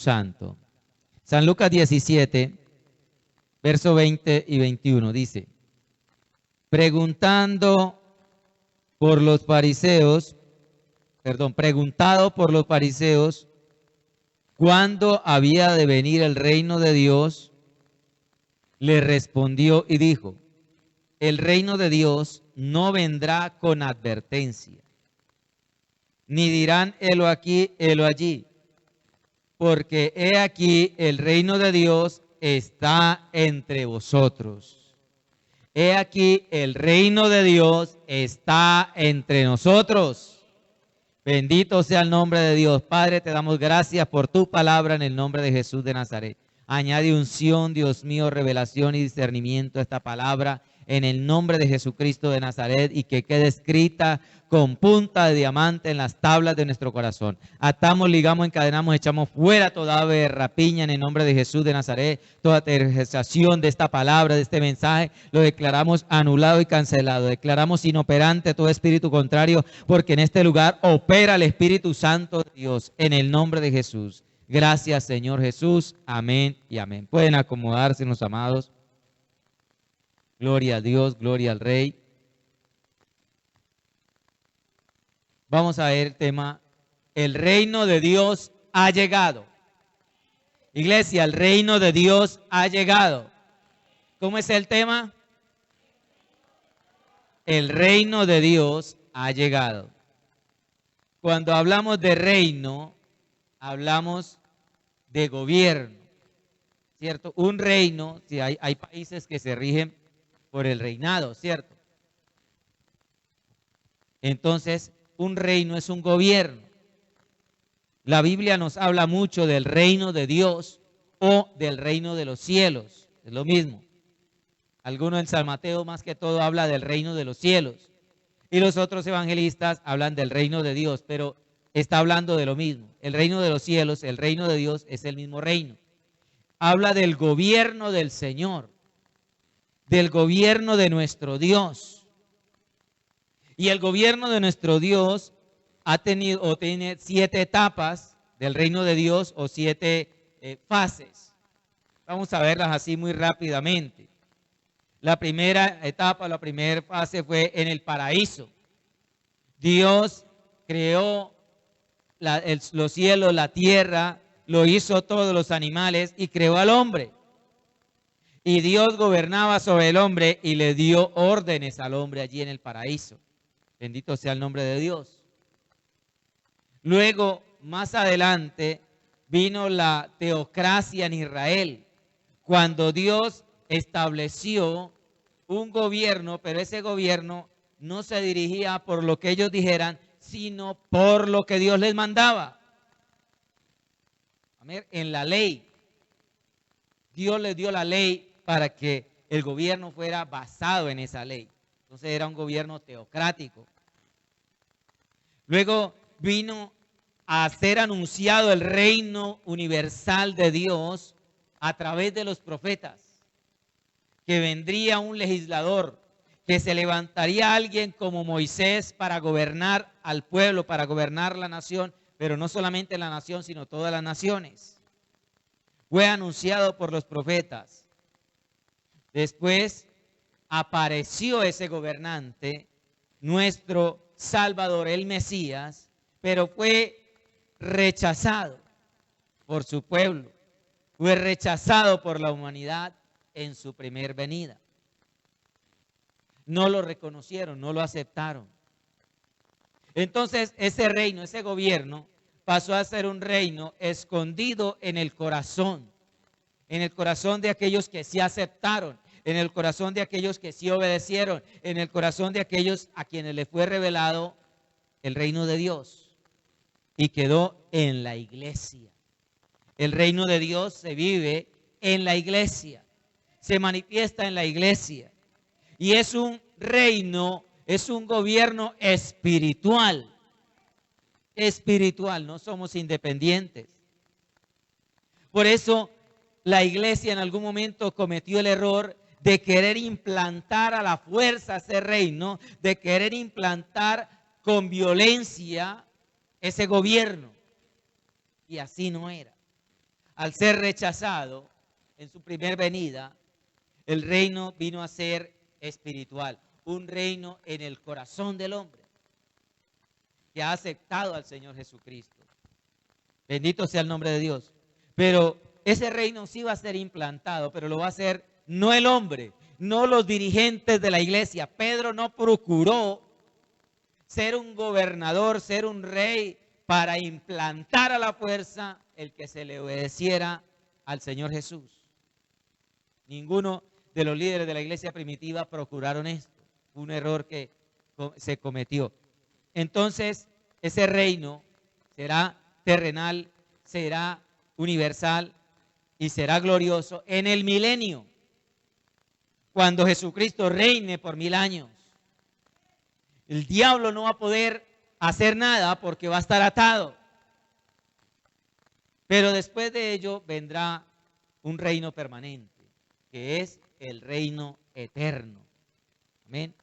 Santo. San Lucas 17, verso 20 y 21 dice: preguntado por los fariseos, ¿cuándo había de venir el reino de Dios? Le respondió y dijo: el reino de Dios no vendrá con advertencia, ni dirán helo aquí, helo allí, porque he aquí el reino de Dios está entre vosotros. He aquí el reino de Dios está entre nosotros. Bendito sea el nombre de Dios. Padre, te damos gracias por tu palabra en el nombre de Jesús de Nazaret. Añade unción, Dios mío, revelación y discernimiento a esta palabra en el nombre de Jesucristo de Nazaret, y que quede escrita con punta de diamante en las tablas de nuestro corazón. Atamos, ligamos, encadenamos, echamos fuera toda ave de rapiña en el nombre de Jesús de Nazaret. Toda tergiversación de esta palabra, de este mensaje, lo declaramos anulado y cancelado. Declaramos inoperante todo espíritu contrario, porque en este lugar opera el Espíritu Santo de Dios, en el nombre de Jesús. Gracias, Señor Jesús. Amén y amén. Pueden acomodarse, los amados. Gloria a Dios, gloria al Rey. Vamos a ver el tema: el reino de Dios ha llegado. Iglesia, el reino de Dios ha llegado. ¿Cómo es el tema? El reino de Dios ha llegado. Cuando hablamos de reino, hablamos de gobierno, ¿cierto? Un reino, si hay países que se rigen por el reinado, ¿cierto? Entonces, un reino es un gobierno. La Biblia nos habla mucho del reino de Dios o del reino de los cielos. Es lo mismo. Algunos en San Mateo más que todo habla del reino de los cielos. Y los otros evangelistas hablan del reino de Dios, pero está hablando de lo mismo. El reino de los cielos, el reino de Dios es el mismo reino. Habla del gobierno del Señor, del gobierno de nuestro Dios. Y el gobierno de nuestro Dios ha tenido o tiene 7 etapas del reino de Dios, o 7 fases. Vamos a verlas así muy rápidamente. La primera etapa, la primera fase fue en el paraíso. Dios creó los cielos, la tierra, lo hizo todos los animales y creó al hombre. Y Dios gobernaba sobre el hombre y le dio órdenes al hombre allí en el paraíso. Bendito sea el nombre de Dios. Luego, más adelante, vino la teocracia en Israel, cuando Dios estableció un gobierno, pero ese gobierno no se dirigía por lo que ellos dijeran, sino por lo que Dios les mandaba. En la ley, Dios les dio la ley para que el gobierno fuera basado en esa ley. Entonces era un gobierno teocrático. Luego vino a ser anunciado el reino universal de Dios a través de los profetas, que vendría un legislador, que se levantaría alguien como Moisés para gobernar al pueblo, para gobernar la nación, pero no solamente la nación, sino todas las naciones. Fue anunciado por los profetas. Después apareció ese gobernante, nuestro Salvador, el Mesías, pero fue rechazado por su pueblo, fue rechazado por la humanidad en su primer venida. No lo reconocieron, no lo aceptaron. Entonces ese reino, ese gobierno pasó a ser un reino escondido en el corazón de aquellos que sí aceptaron, en el corazón de aquellos que sí obedecieron, en el corazón de aquellos a quienes les fue revelado el reino de Dios, y quedó en la iglesia. El reino de Dios se vive en la iglesia, se manifiesta en la iglesia, y es un reino, es un gobierno espiritual. Espiritual, no somos independientes. Por eso la iglesia en algún momento cometió el error de querer implantar a la fuerza ese reino, de querer implantar con violencia ese gobierno. Y así no era. al ser rechazado en su primer venida, el reino vino a ser espiritual, un reino en el corazón del hombre que ha aceptado al Señor Jesucristo. Bendito sea el nombre de Dios. Pero ese reino sí va a ser implantado, pero lo va a hacer no el hombre, no los dirigentes de la iglesia. Pedro no procuró ser un gobernador, ser un rey para implantar a la fuerza el que se le obedeciera al Señor Jesús. Ninguno de los líderes de la iglesia primitiva procuraron esto. Fue un error que se cometió. Entonces, ese reino será terrenal, será universal y será glorioso en el milenio, cuando Jesucristo reine por 1000 años. El diablo no va a poder hacer nada porque va a estar atado. Pero después de ello vendrá un reino permanente, que es el reino eterno. Amén.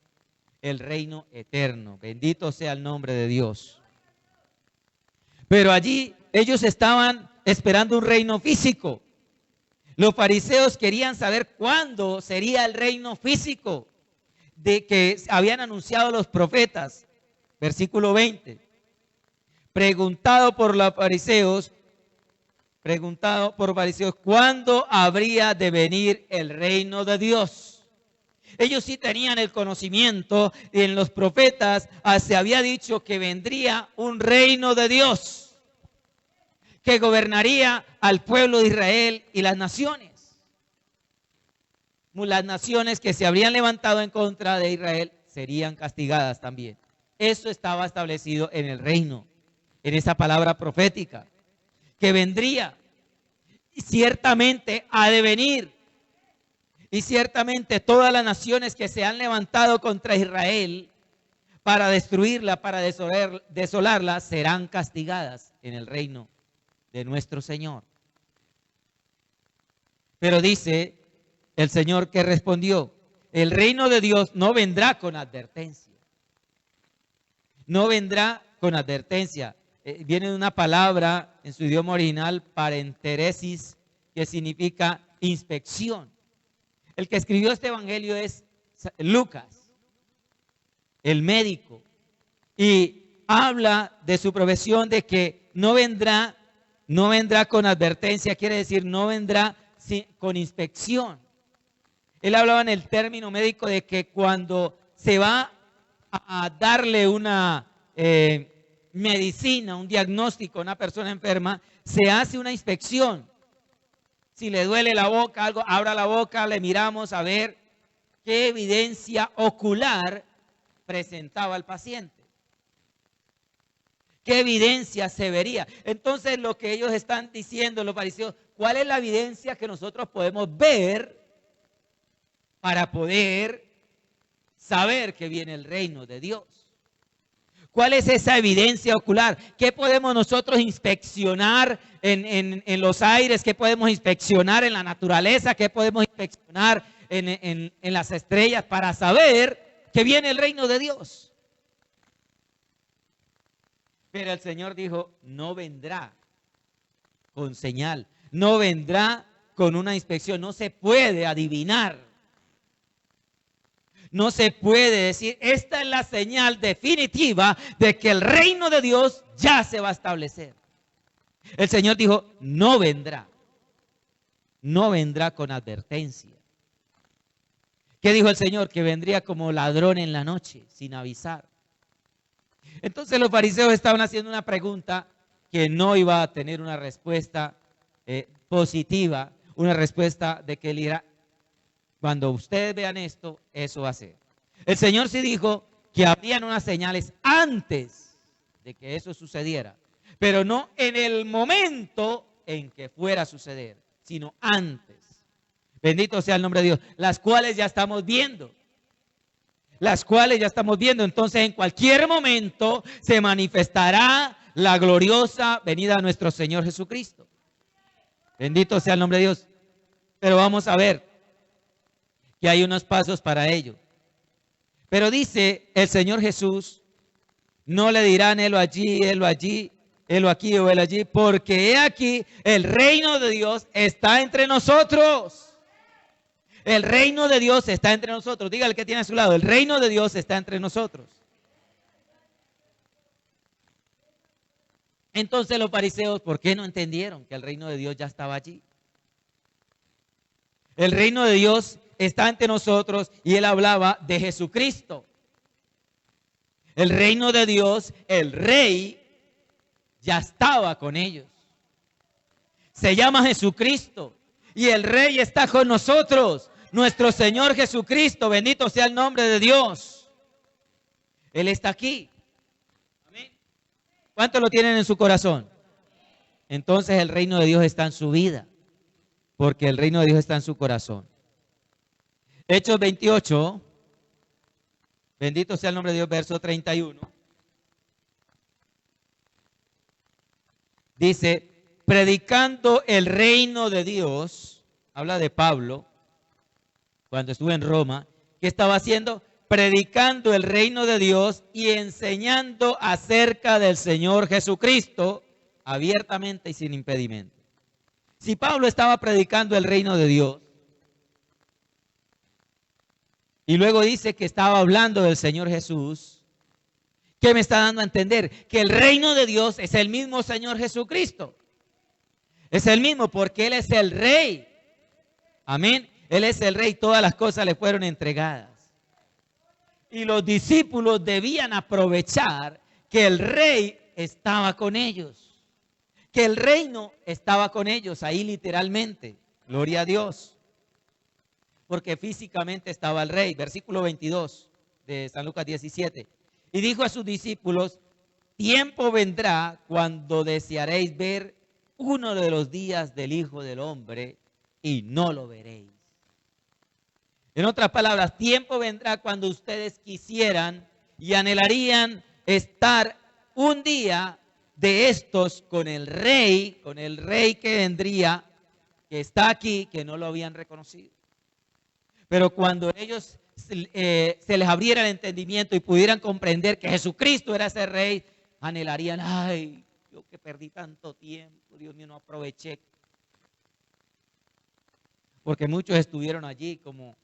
El reino eterno. Bendito sea el nombre de Dios. Pero allí ellos estaban esperando un reino físico. Los fariseos querían saber cuándo sería el reino físico de que habían anunciado los profetas. Versículo 20. Preguntado por fariseos, ¿cuándo habría de venir el reino de Dios? Ellos sí tenían el conocimiento, y en los profetas se había dicho que vendría un reino de Dios, que gobernaría al pueblo de Israel y las naciones. Las naciones que se habrían levantado en contra de Israel serían castigadas también. Eso estaba establecido en el reino, en esa palabra profética, que vendría, y ciertamente ha de venir, y ciertamente todas las naciones que se han levantado contra Israel para destruirla, para desolarla, serán castigadas en el reino de nuestro Señor. Pero dice el Señor que respondió: el reino de Dios no vendrá con advertencia. No vendrá con advertencia. Viene de una palabra en su idioma original, parenteresis, que significa inspección. El que escribió este evangelio es Lucas, el médico, y habla de su profesión de que no vendrá con advertencia, quiere decir no vendrá con inspección. Él hablaba en el término médico de que cuando se va a darle una medicina, un diagnóstico a una persona enferma, se hace una inspección. Si le duele la boca, algo, abra la boca, le miramos a ver qué evidencia ocular presentaba el paciente. ¿Qué evidencia se vería? Entonces lo que ellos están diciendo, los fariseos, ¿cuál es la evidencia que nosotros podemos ver para poder saber que viene el reino de Dios? ¿Cuál es esa evidencia ocular? ¿Qué podemos nosotros inspeccionar en los aires? ¿Qué podemos inspeccionar en la naturaleza? ¿Qué podemos inspeccionar en las estrellas para saber que viene el reino de Dios? Pero el Señor dijo, no vendrá con señal, no vendrá con una inspección, no se puede adivinar. No se puede decir, esta es la señal definitiva de que el reino de Dios ya se va a establecer. El Señor dijo, no vendrá con advertencia. ¿Qué dijo el Señor? Que vendría como ladrón en la noche, sin avisar. Entonces los fariseos estaban haciendo una pregunta que no iba a tener una respuesta positiva, una respuesta de que él dirá, cuando ustedes vean esto, eso va a ser. El Señor sí dijo que habrían unas señales antes de que eso sucediera, pero no en el momento en que fuera a suceder, sino antes. Bendito sea el nombre de Dios, las cuales ya estamos viendo. Entonces en cualquier momento se manifestará la gloriosa venida de nuestro Señor Jesucristo. Bendito sea el nombre de Dios. Pero vamos a ver que hay unos pasos para ello. Pero dice el Señor Jesús, no le dirán helo allí, helo aquí o helo allí, porque he aquí, el reino de Dios está entre nosotros. El reino de Dios está entre nosotros. Dígale que tiene a su lado, el reino de Dios está entre nosotros. Entonces los fariseos, ¿por qué no entendieron que el reino de Dios ya estaba allí? El reino de Dios está ante nosotros y él hablaba de Jesucristo. El reino de Dios, el rey, ya estaba con ellos. Se llama Jesucristo y el rey está con nosotros. Nuestro Señor Jesucristo, bendito sea el nombre de Dios. Él está aquí. Amén. ¿Cuántos lo tienen en su corazón? Entonces el reino de Dios está en su vida, porque el reino de Dios está en su corazón. Hechos 28, bendito sea el nombre de Dios, verso 31. Dice, predicando el reino de Dios, habla de Pablo, cuando estuvo en Roma, ¿qué estaba haciendo? Predicando el reino de Dios y enseñando acerca del Señor Jesucristo, abiertamente y sin impedimento. Si Pablo estaba predicando el reino de Dios, y luego dice que estaba hablando del Señor Jesús, ¿qué me está dando a entender? Que el reino de Dios es el mismo Señor Jesucristo. Es el mismo porque Él es el Rey. Amén. Él es el Rey, todas las cosas le fueron entregadas. Y los discípulos debían aprovechar que el Rey estaba con ellos. Que el reino estaba con ellos, ahí literalmente. Gloria a Dios. Porque físicamente estaba el Rey. Versículo 22 de San Lucas 17. Y dijo a sus discípulos, tiempo vendrá cuando desearéis ver uno de los días del Hijo del Hombre y no lo veréis. En otras palabras, tiempo vendrá cuando ustedes quisieran y anhelarían estar un día de estos con el Rey que vendría, que está aquí, que no lo habían reconocido. Pero cuando ellos se les abriera el entendimiento y pudieran comprender que Jesucristo era ese Rey, anhelarían, ay, yo que perdí tanto tiempo, Dios mío, no aproveché. Porque muchos estuvieron allí como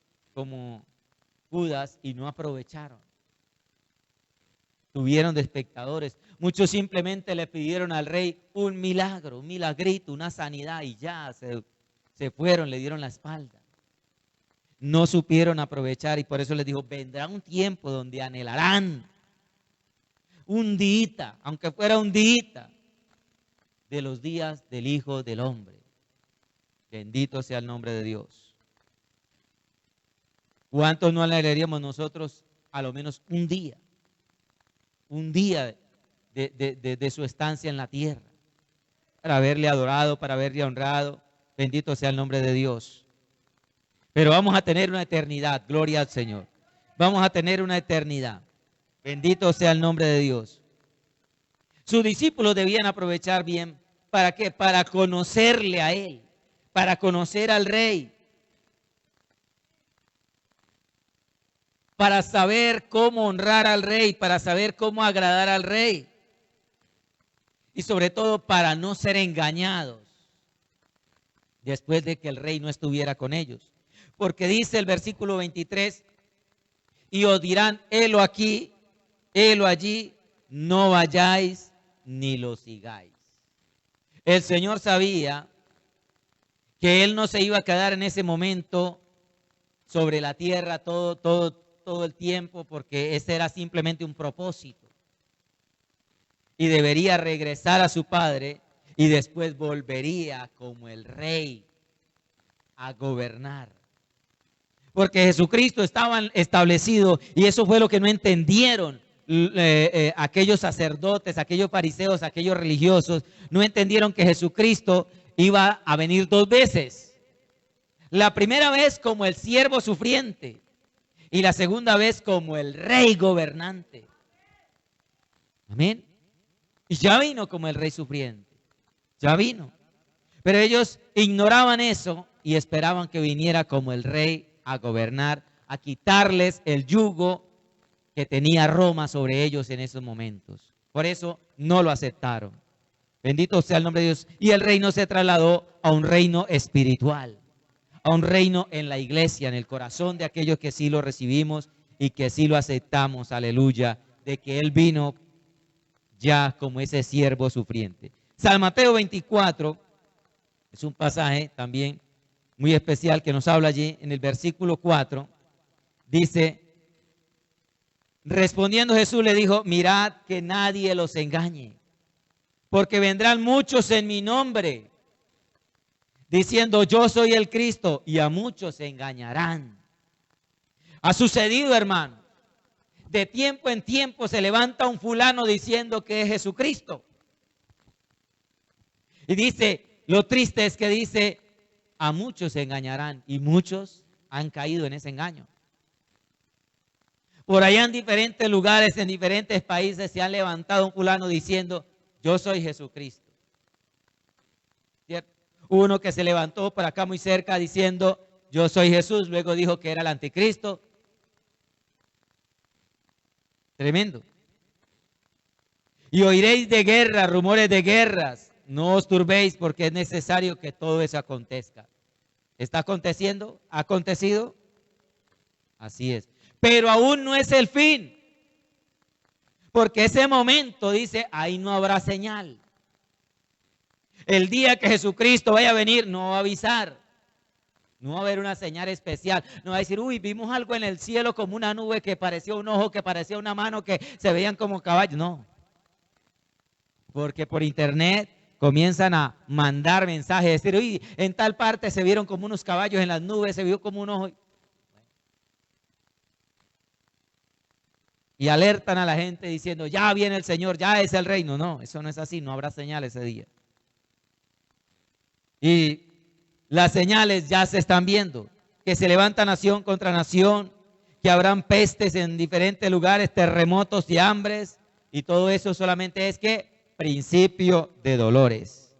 Judas y no aprovecharon. Tuvieron de espectadores. Muchos simplemente le pidieron al Rey un milagro, un milagrito, una sanidad y ya se fueron, le dieron la espalda. No supieron aprovechar y por eso les dijo, vendrá un tiempo donde anhelarán un día, aunque fuera un día, de los días del Hijo del Hombre. Bendito sea el nombre de Dios. ¿Cuántos no anhelaríamos nosotros a lo menos un día de su estancia en la tierra? Para haberle adorado, para haberle honrado. Bendito sea el nombre de Dios. Pero vamos a tener una eternidad, gloria al Señor. Vamos a tener una eternidad. Bendito sea el nombre de Dios. Sus discípulos debían aprovechar bien. ¿Para qué? Para conocerle a Él, para conocer al Rey. Para saber cómo honrar al Rey, para saber cómo agradar al Rey. Y sobre todo para no ser engañados después de que el Rey no estuviera con ellos. Porque dice el versículo 23, y os dirán, helo aquí, helo allí, no vayáis ni lo sigáis. El Señor sabía que Él no se iba a quedar en ese momento sobre la tierra todo el tiempo, porque ese era simplemente un propósito. Y debería regresar a su Padre y después volvería como el Rey a gobernar. Porque Jesucristo estaba establecido y eso fue lo que no entendieron aquellos sacerdotes, aquellos fariseos, aquellos religiosos. No entendieron que Jesucristo iba a venir dos veces. La primera vez como el siervo sufriente y la segunda vez como el Rey gobernante. Amén. Y ya vino como el Rey sufriente. Ya vino. Pero ellos ignoraban eso y esperaban que viniera como el Rey a gobernar, a quitarles el yugo que tenía Roma sobre ellos en esos momentos. Por eso no lo aceptaron. Bendito sea el nombre de Dios. Y el reino se trasladó a un reino espiritual, a un reino en la iglesia, en el corazón de aquellos que sí lo recibimos y que sí lo aceptamos, aleluya, de que Él vino ya como ese siervo sufriente. San Mateo 24 es un pasaje también muy especial que nos habla allí en el versículo 4. Dice, respondiendo Jesús le dijo, mirad que nadie los engañe, porque vendrán muchos en mi nombre, diciendo yo soy el Cristo, y a muchos se engañarán. Ha sucedido, hermano. De tiempo en tiempo se levanta un fulano diciendo que es Jesucristo. Y dice, lo triste es que dice, a muchos se engañarán, y muchos han caído en ese engaño. Por allá en diferentes lugares, en diferentes países, se han levantado un fulano diciendo, yo soy Jesucristo. ¿Cierto? Uno que se levantó por acá muy cerca diciendo, yo soy Jesús, luego dijo que era el anticristo. Tremendo. Y oiréis de guerra, rumores de guerras. No os turbéis porque es necesario que todo eso acontezca. ¿Está aconteciendo? ¿Ha acontecido? Así es. Pero aún no es el fin. Porque ese momento, dice, ahí no habrá señal. El día que Jesucristo vaya a venir, no va a avisar. No va a haber una señal especial. No va a decir, uy, vimos algo en el cielo como una nube que parecía un ojo, que parecía una mano, que se veían como caballos. No. Porque por internet comienzan a mandar mensajes, decir, uy, en tal parte se vieron como unos caballos en las nubes, se vio como un ojo. Y alertan a la gente diciendo, ya viene el Señor, ya es el reino. No, eso no es así, no habrá señal ese día. Y las señales ya se están viendo, que se levanta nación contra nación, que habrán pestes en diferentes lugares, terremotos y hambres, y todo eso solamente es que principio de dolores.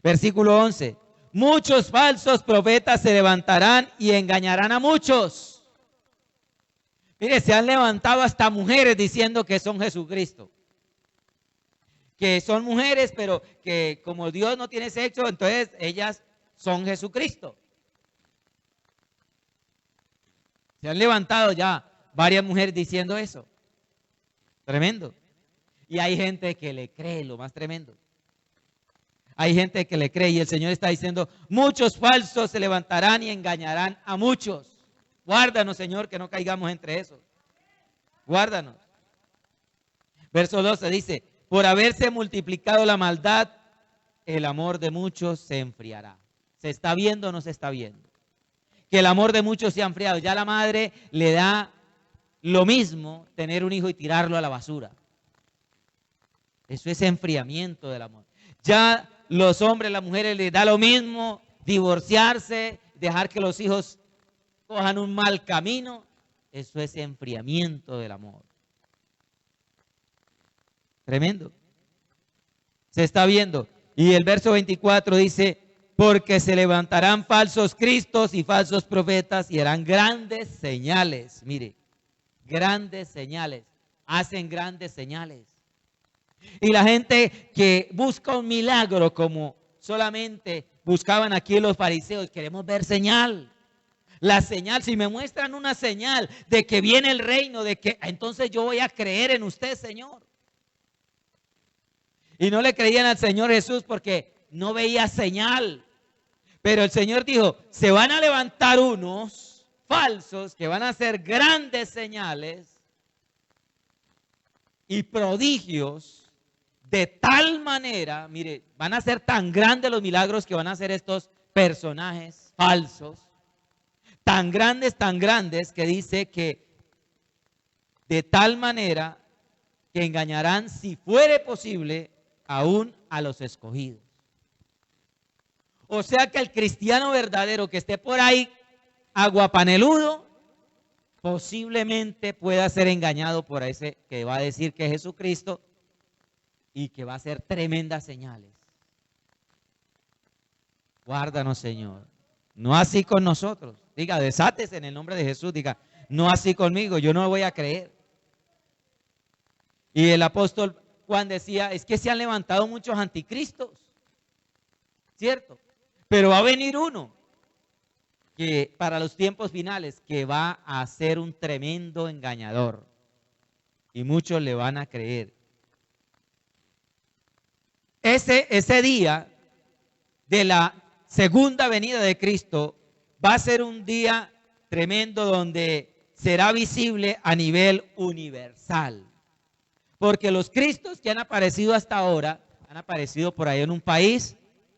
Versículo 11, muchos falsos profetas se levantarán y engañarán a muchos. Mire, se han levantado hasta mujeres diciendo que son Jesucristo. Que son mujeres, pero que como Dios no tiene sexo, entonces ellas son Jesucristo. Se han levantado ya varias mujeres diciendo eso. Tremendo. Y hay gente que le cree, lo más tremendo. Hay gente que le cree y el Señor está diciendo, muchos falsos se levantarán y engañarán a muchos. Guárdanos, Señor, que no caigamos entre esos. Guárdanos. Verso 12 dice, por haberse multiplicado la maldad, el amor de muchos se enfriará. ¿Se está viendo o no se está viendo? Que el amor de muchos se ha enfriado. Ya la madre le da lo mismo tener un hijo y tirarlo a la basura. Eso es enfriamiento del amor. Ya los hombres, las mujeres les da lo mismo divorciarse, dejar que los hijos cojan un mal camino. Eso es enfriamiento del amor. Tremendo. Se está viendo. Y el verso 24 dice, porque se levantarán falsos cristos y falsos profetas y harán grandes señales. Mire, grandes señales. Hacen grandes señales. Y la gente que busca un milagro como solamente buscaban aquí los fariseos, queremos ver señal. La señal, si me muestran una señal de que viene el reino, de que entonces yo voy a creer en usted, Señor. Y no le creían al Señor Jesús porque no veía señal. Pero el Señor dijo, se van a levantar unos falsos que van a hacer grandes señales y prodigios de tal manera, mire, van a ser tan grandes los milagros que van a hacer estos personajes falsos. Tan grandes que dice que de tal manera que engañarán, si fuere posible, aún a los escogidos. O sea que el cristiano verdadero que esté por ahí aguapaneludo, posiblemente pueda ser engañado por ese que va a decir que es Jesucristo y que va a hacer tremendas señales. Guárdanos, Señor. No así con nosotros. Diga, desátese en el nombre de Jesús. Diga, no así conmigo, yo no voy a creer. Y el apóstol Juan decía, es que se han levantado muchos anticristos, ¿cierto? Pero va a venir uno que para los tiempos finales, que va a ser un tremendo engañador. Y muchos le van a creer. Ese día de la segunda venida de Cristo va a ser un día tremendo donde será visible a nivel universal. Porque los Cristos que han aparecido hasta ahora, han aparecido por ahí en un país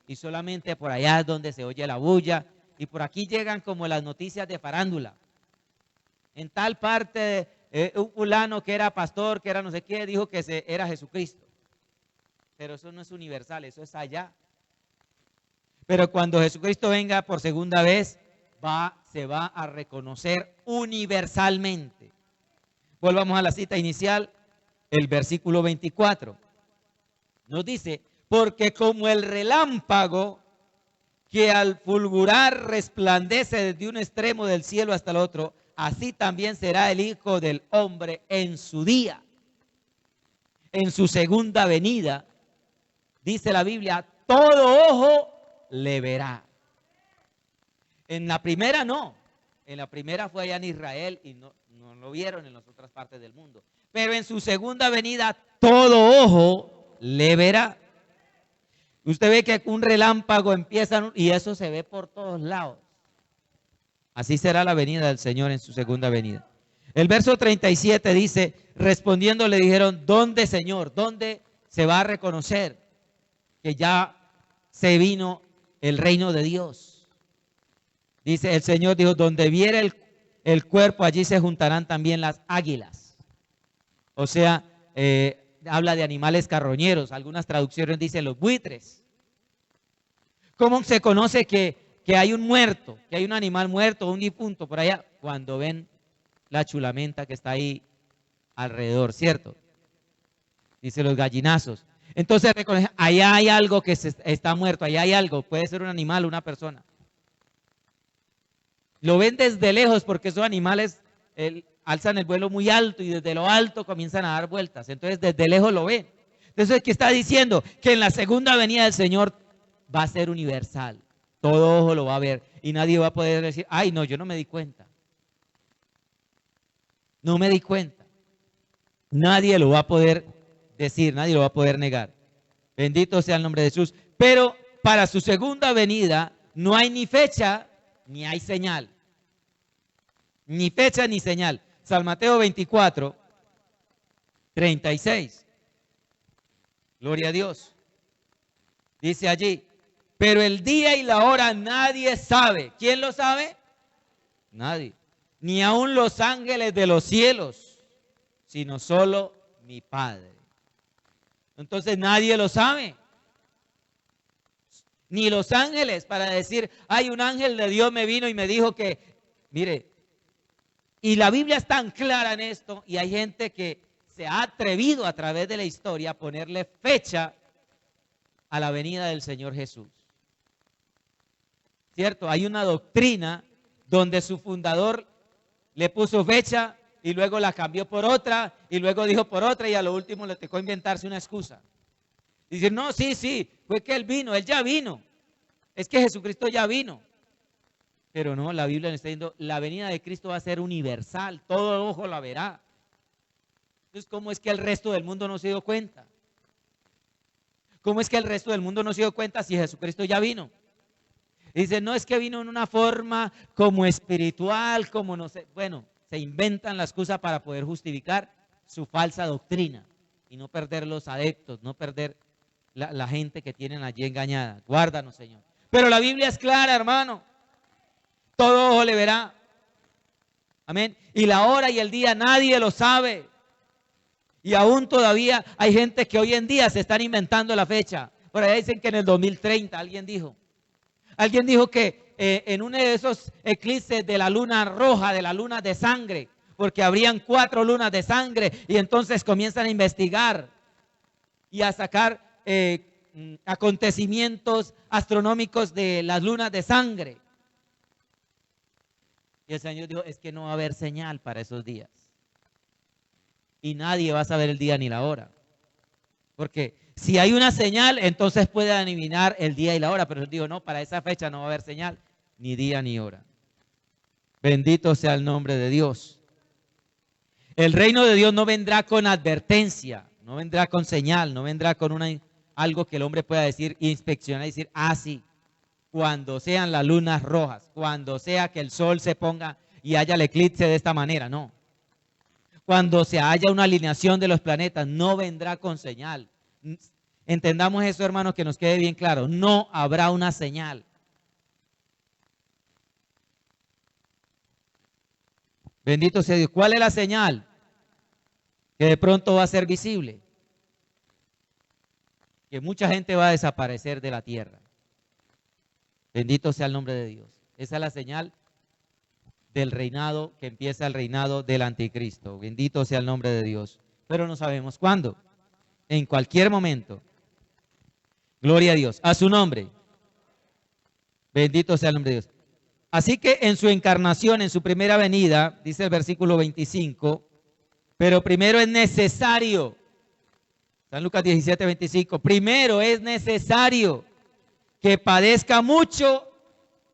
y solamente por allá es donde se oye la bulla. Y por aquí llegan como las noticias de farándula. En tal parte, un fulano que era pastor, que era no sé qué, dijo que era Jesucristo. Pero eso no es universal, eso es allá. Pero cuando Jesucristo venga por segunda vez, se va a reconocer universalmente. Volvamos a la cita inicial, el versículo 24. Nos dice, porque como el relámpago que al fulgurar resplandece desde un extremo del cielo hasta el otro, así también será el Hijo del Hombre en su día, en su segunda venida. Dice la Biblia, todo ojo le verá. En la primera no, en la primera fue allá en Israel y no lo vieron en las otras partes del mundo. Pero en su segunda venida, todo ojo le verá. Usted ve que un relámpago empieza y eso se ve por todos lados. Así será la venida del Señor en su segunda venida. El verso 37 dice, respondiendo le dijeron, ¿dónde, Señor? ¿Dónde se va a reconocer que ya se vino el reino de Dios? Dice, el Señor dijo, donde viera el cuerpo, allí se juntarán también las águilas. O sea, habla de animales carroñeros. Algunas traducciones dicen los buitres. ¿Cómo se conoce que hay un muerto, que hay un animal muerto, un difunto por allá? Cuando ven la chulamenta que está ahí alrededor, ¿cierto? Dice los gallinazos. Entonces, allá hay algo que está muerto, allá hay algo, puede ser un animal o una persona. Lo ven desde lejos porque esos animales alzan el vuelo muy alto y desde lo alto comienzan a dar vueltas. Entonces, desde lejos lo ven. Entonces, ¿qué está diciendo? Que en la segunda venida del Señor va a ser universal. Todo ojo lo va a ver y nadie va a poder decir, ay, no, yo no me di cuenta. No me di cuenta. Nadie lo va a poder decir, nadie lo va a poder negar. Bendito sea el nombre de Jesús. Pero para su segunda venida no hay ni fecha ni hay señal. Ni fecha ni señal. San Mateo 24, 36. Gloria a Dios. Dice allí, pero el día y la hora nadie sabe. ¿Quién lo sabe? Nadie. Ni aun los ángeles de los cielos, sino solo mi Padre. Entonces nadie lo sabe. Ni los ángeles para decir, hay un ángel de Dios me vino y me dijo que, mire, y la Biblia es tan clara en esto y hay gente que se ha atrevido a través de la historia a ponerle fecha a la venida del Señor Jesús. ¿Cierto? Hay una doctrina donde su fundador le puso fecha y luego la cambió por otra y luego dijo por otra y a lo último le tocó inventarse una excusa. Dice, no, sí, fue que él vino, él ya vino. Es que Jesucristo ya vino. Pero no, la Biblia nos está diciendo, la venida de Cristo va a ser universal, todo ojo la verá. Entonces, ¿cómo es que el resto del mundo no se dio cuenta? ¿Cómo es que el resto del mundo no se dio cuenta si Jesucristo ya vino? Dice, no es que vino en una forma como espiritual, como no sé. Bueno, se inventan la excusa para poder justificar su falsa doctrina y no perder los adeptos, no perder la gente que tienen allí engañada. Guárdanos, Señor. Pero la Biblia es clara, hermano. Todo ojo le verá. Amén. Y la hora y el día nadie lo sabe. Y aún todavía hay gente que hoy en día se están inventando la fecha. Por ahí dicen que en el 2030, alguien dijo. Alguien dijo que en uno de esos eclipses de la luna roja, de la luna de sangre, porque habrían 4 lunas de sangre y entonces comienzan a investigar y a sacar acontecimientos astronómicos de las lunas de sangre. Y el Señor dijo, es que no va a haber señal para esos días. Y nadie va a saber el día ni la hora. Porque si hay una señal, entonces puede adivinar el día y la hora. Pero yo digo, no, para esa fecha no va a haber señal, ni día ni hora. Bendito sea el nombre de Dios. El reino de Dios no vendrá con advertencia, no vendrá con señal, no vendrá con algo que el hombre pueda decir, inspeccionar y decir, ah, sí, cuando sean las lunas rojas, cuando sea que el sol se ponga y haya el eclipse de esta manera, no. Cuando se haya una alineación de los planetas, no vendrá con señal. Entendamos eso, hermanos, que nos quede bien claro. No habrá una señal. Bendito sea Dios. ¿Cuál es la señal? Que de pronto va a ser visible. Que mucha gente va a desaparecer de la tierra. Bendito sea el nombre de Dios. Esa es la señal del reinado, que empieza el reinado del anticristo. Bendito sea el nombre de Dios. Pero no sabemos cuándo. En cualquier momento. Gloria a Dios. A su nombre. Bendito sea el nombre de Dios. Así que en su encarnación, en su primera venida, dice el versículo 25, pero primero es necesario, San Lucas 17, 25, primero es necesario que padezca mucho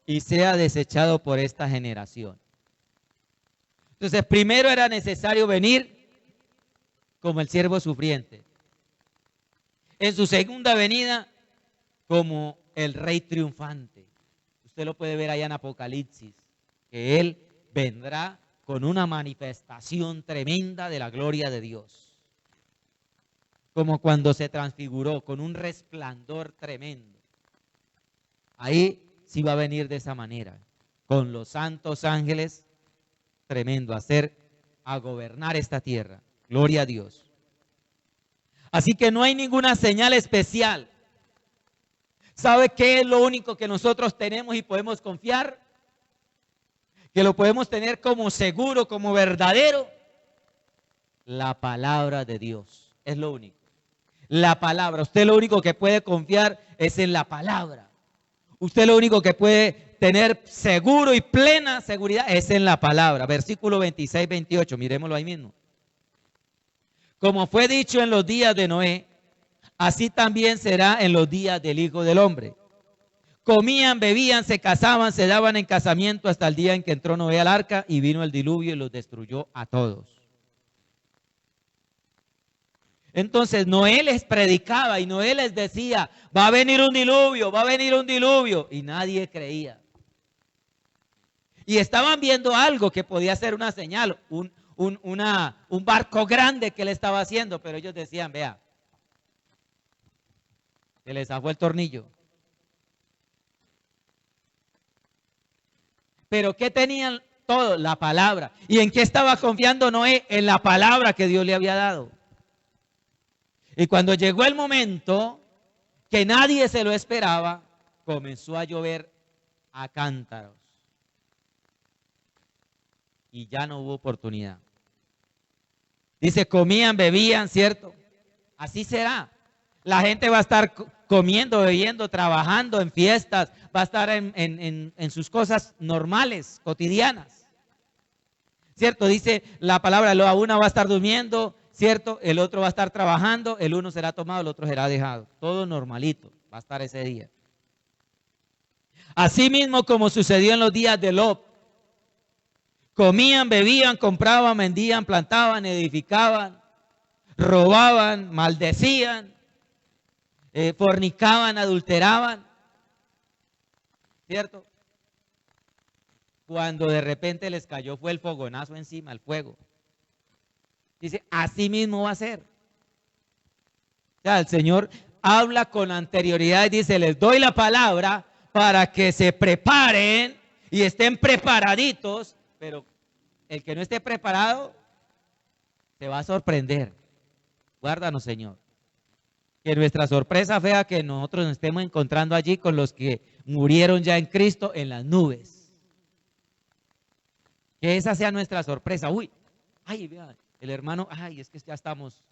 y sea desechado por esta generación. Entonces, primero era necesario venir como el siervo sufriente. En su segunda venida, como el rey triunfante. Usted lo puede ver allá en Apocalipsis, que Él vendrá con una manifestación tremenda de la gloria de Dios. Como cuando se transfiguró, con un resplandor tremendo. Ahí sí va a venir de esa manera, con los santos ángeles, tremendo, a gobernar esta tierra. Gloria a Dios. Así que no hay ninguna señal especial. ¿Sabe qué es lo único que nosotros tenemos y podemos confiar? Que lo podemos tener como seguro, como verdadero. La palabra de Dios es lo único. La palabra. Usted lo único que puede confiar es en la palabra. Usted lo único que puede tener seguro y plena seguridad es en la palabra. Versículo 26, 28. Miremoslo ahí mismo. Como fue dicho en los días de Noé, así también será en los días del Hijo del Hombre. Comían, bebían, se casaban, se daban en casamiento hasta el día en que entró Noé al arca y vino el diluvio y los destruyó a todos. Entonces Noé les predicaba y Noé les decía, va a venir un diluvio, va a venir un diluvio. Y nadie creía. Y estaban viendo algo que podía ser una señal, un barco grande que él estaba haciendo, pero ellos decían, vea, se les zafó el tornillo. Pero ¿qué tenían todos? La palabra. ¿Y en qué estaba confiando Noé? En la palabra que Dios le había dado. Y cuando llegó el momento que nadie se lo esperaba, comenzó a llover a cántaros. Y ya no hubo oportunidad. Dice, comían, bebían, ¿cierto? Así será. La gente va a estar comiendo, bebiendo, trabajando en fiestas, va a estar en sus cosas normales, cotidianas. ¿Cierto? Dice la palabra, la una va a estar durmiendo, ¿cierto? El otro va a estar trabajando, el uno será tomado, el otro será dejado. Todo normalito va a estar ese día. Así mismo como sucedió en los días de Lot. Comían, bebían, compraban, vendían, plantaban, edificaban, robaban, maldecían, fornicaban, adulteraban, ¿cierto? Cuando de repente les cayó fue el fogonazo encima, el fuego. Dice, así mismo va a ser. O sea, el Señor habla con anterioridad y dice, les doy la palabra para que se preparen y estén preparaditos, pero el que no esté preparado se va a sorprender. Guárdanos, Señor. Que nuestra sorpresa sea que nosotros nos estemos encontrando allí con los que murieron ya en Cristo en las nubes. Que esa sea nuestra sorpresa. Uy, ay, vea, el hermano, ay, es que ya estamos.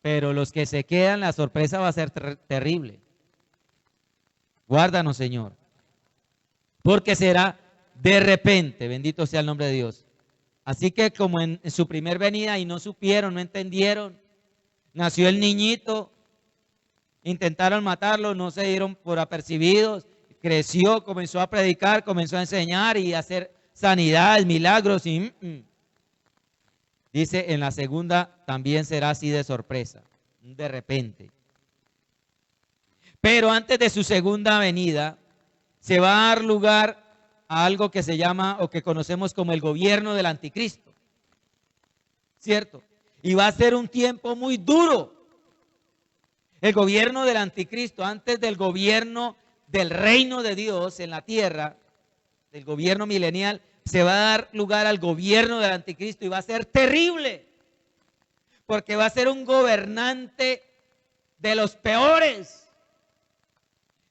Pero los que se quedan, la sorpresa va a ser terrible. Guárdanos, Señor. Porque será de repente, bendito sea el nombre de Dios. Así que como en su primer venida y no supieron, no entendieron, Nació el niñito, intentaron matarlo, no se dieron por apercibidos, creció, comenzó a predicar, comenzó a enseñar y a hacer sanidades, milagros y dice, en la segunda también será así de sorpresa, de repente. Pero antes de su segunda venida, se va a dar lugar a algo que se llama o que conocemos como el gobierno del anticristo. ¿Cierto? Y va a ser un tiempo muy duro. El gobierno del anticristo, antes del gobierno del reino de Dios en la tierra, del gobierno milenial, se va a dar lugar al gobierno del anticristo y va a ser terrible. Porque va a ser un gobernante de los peores.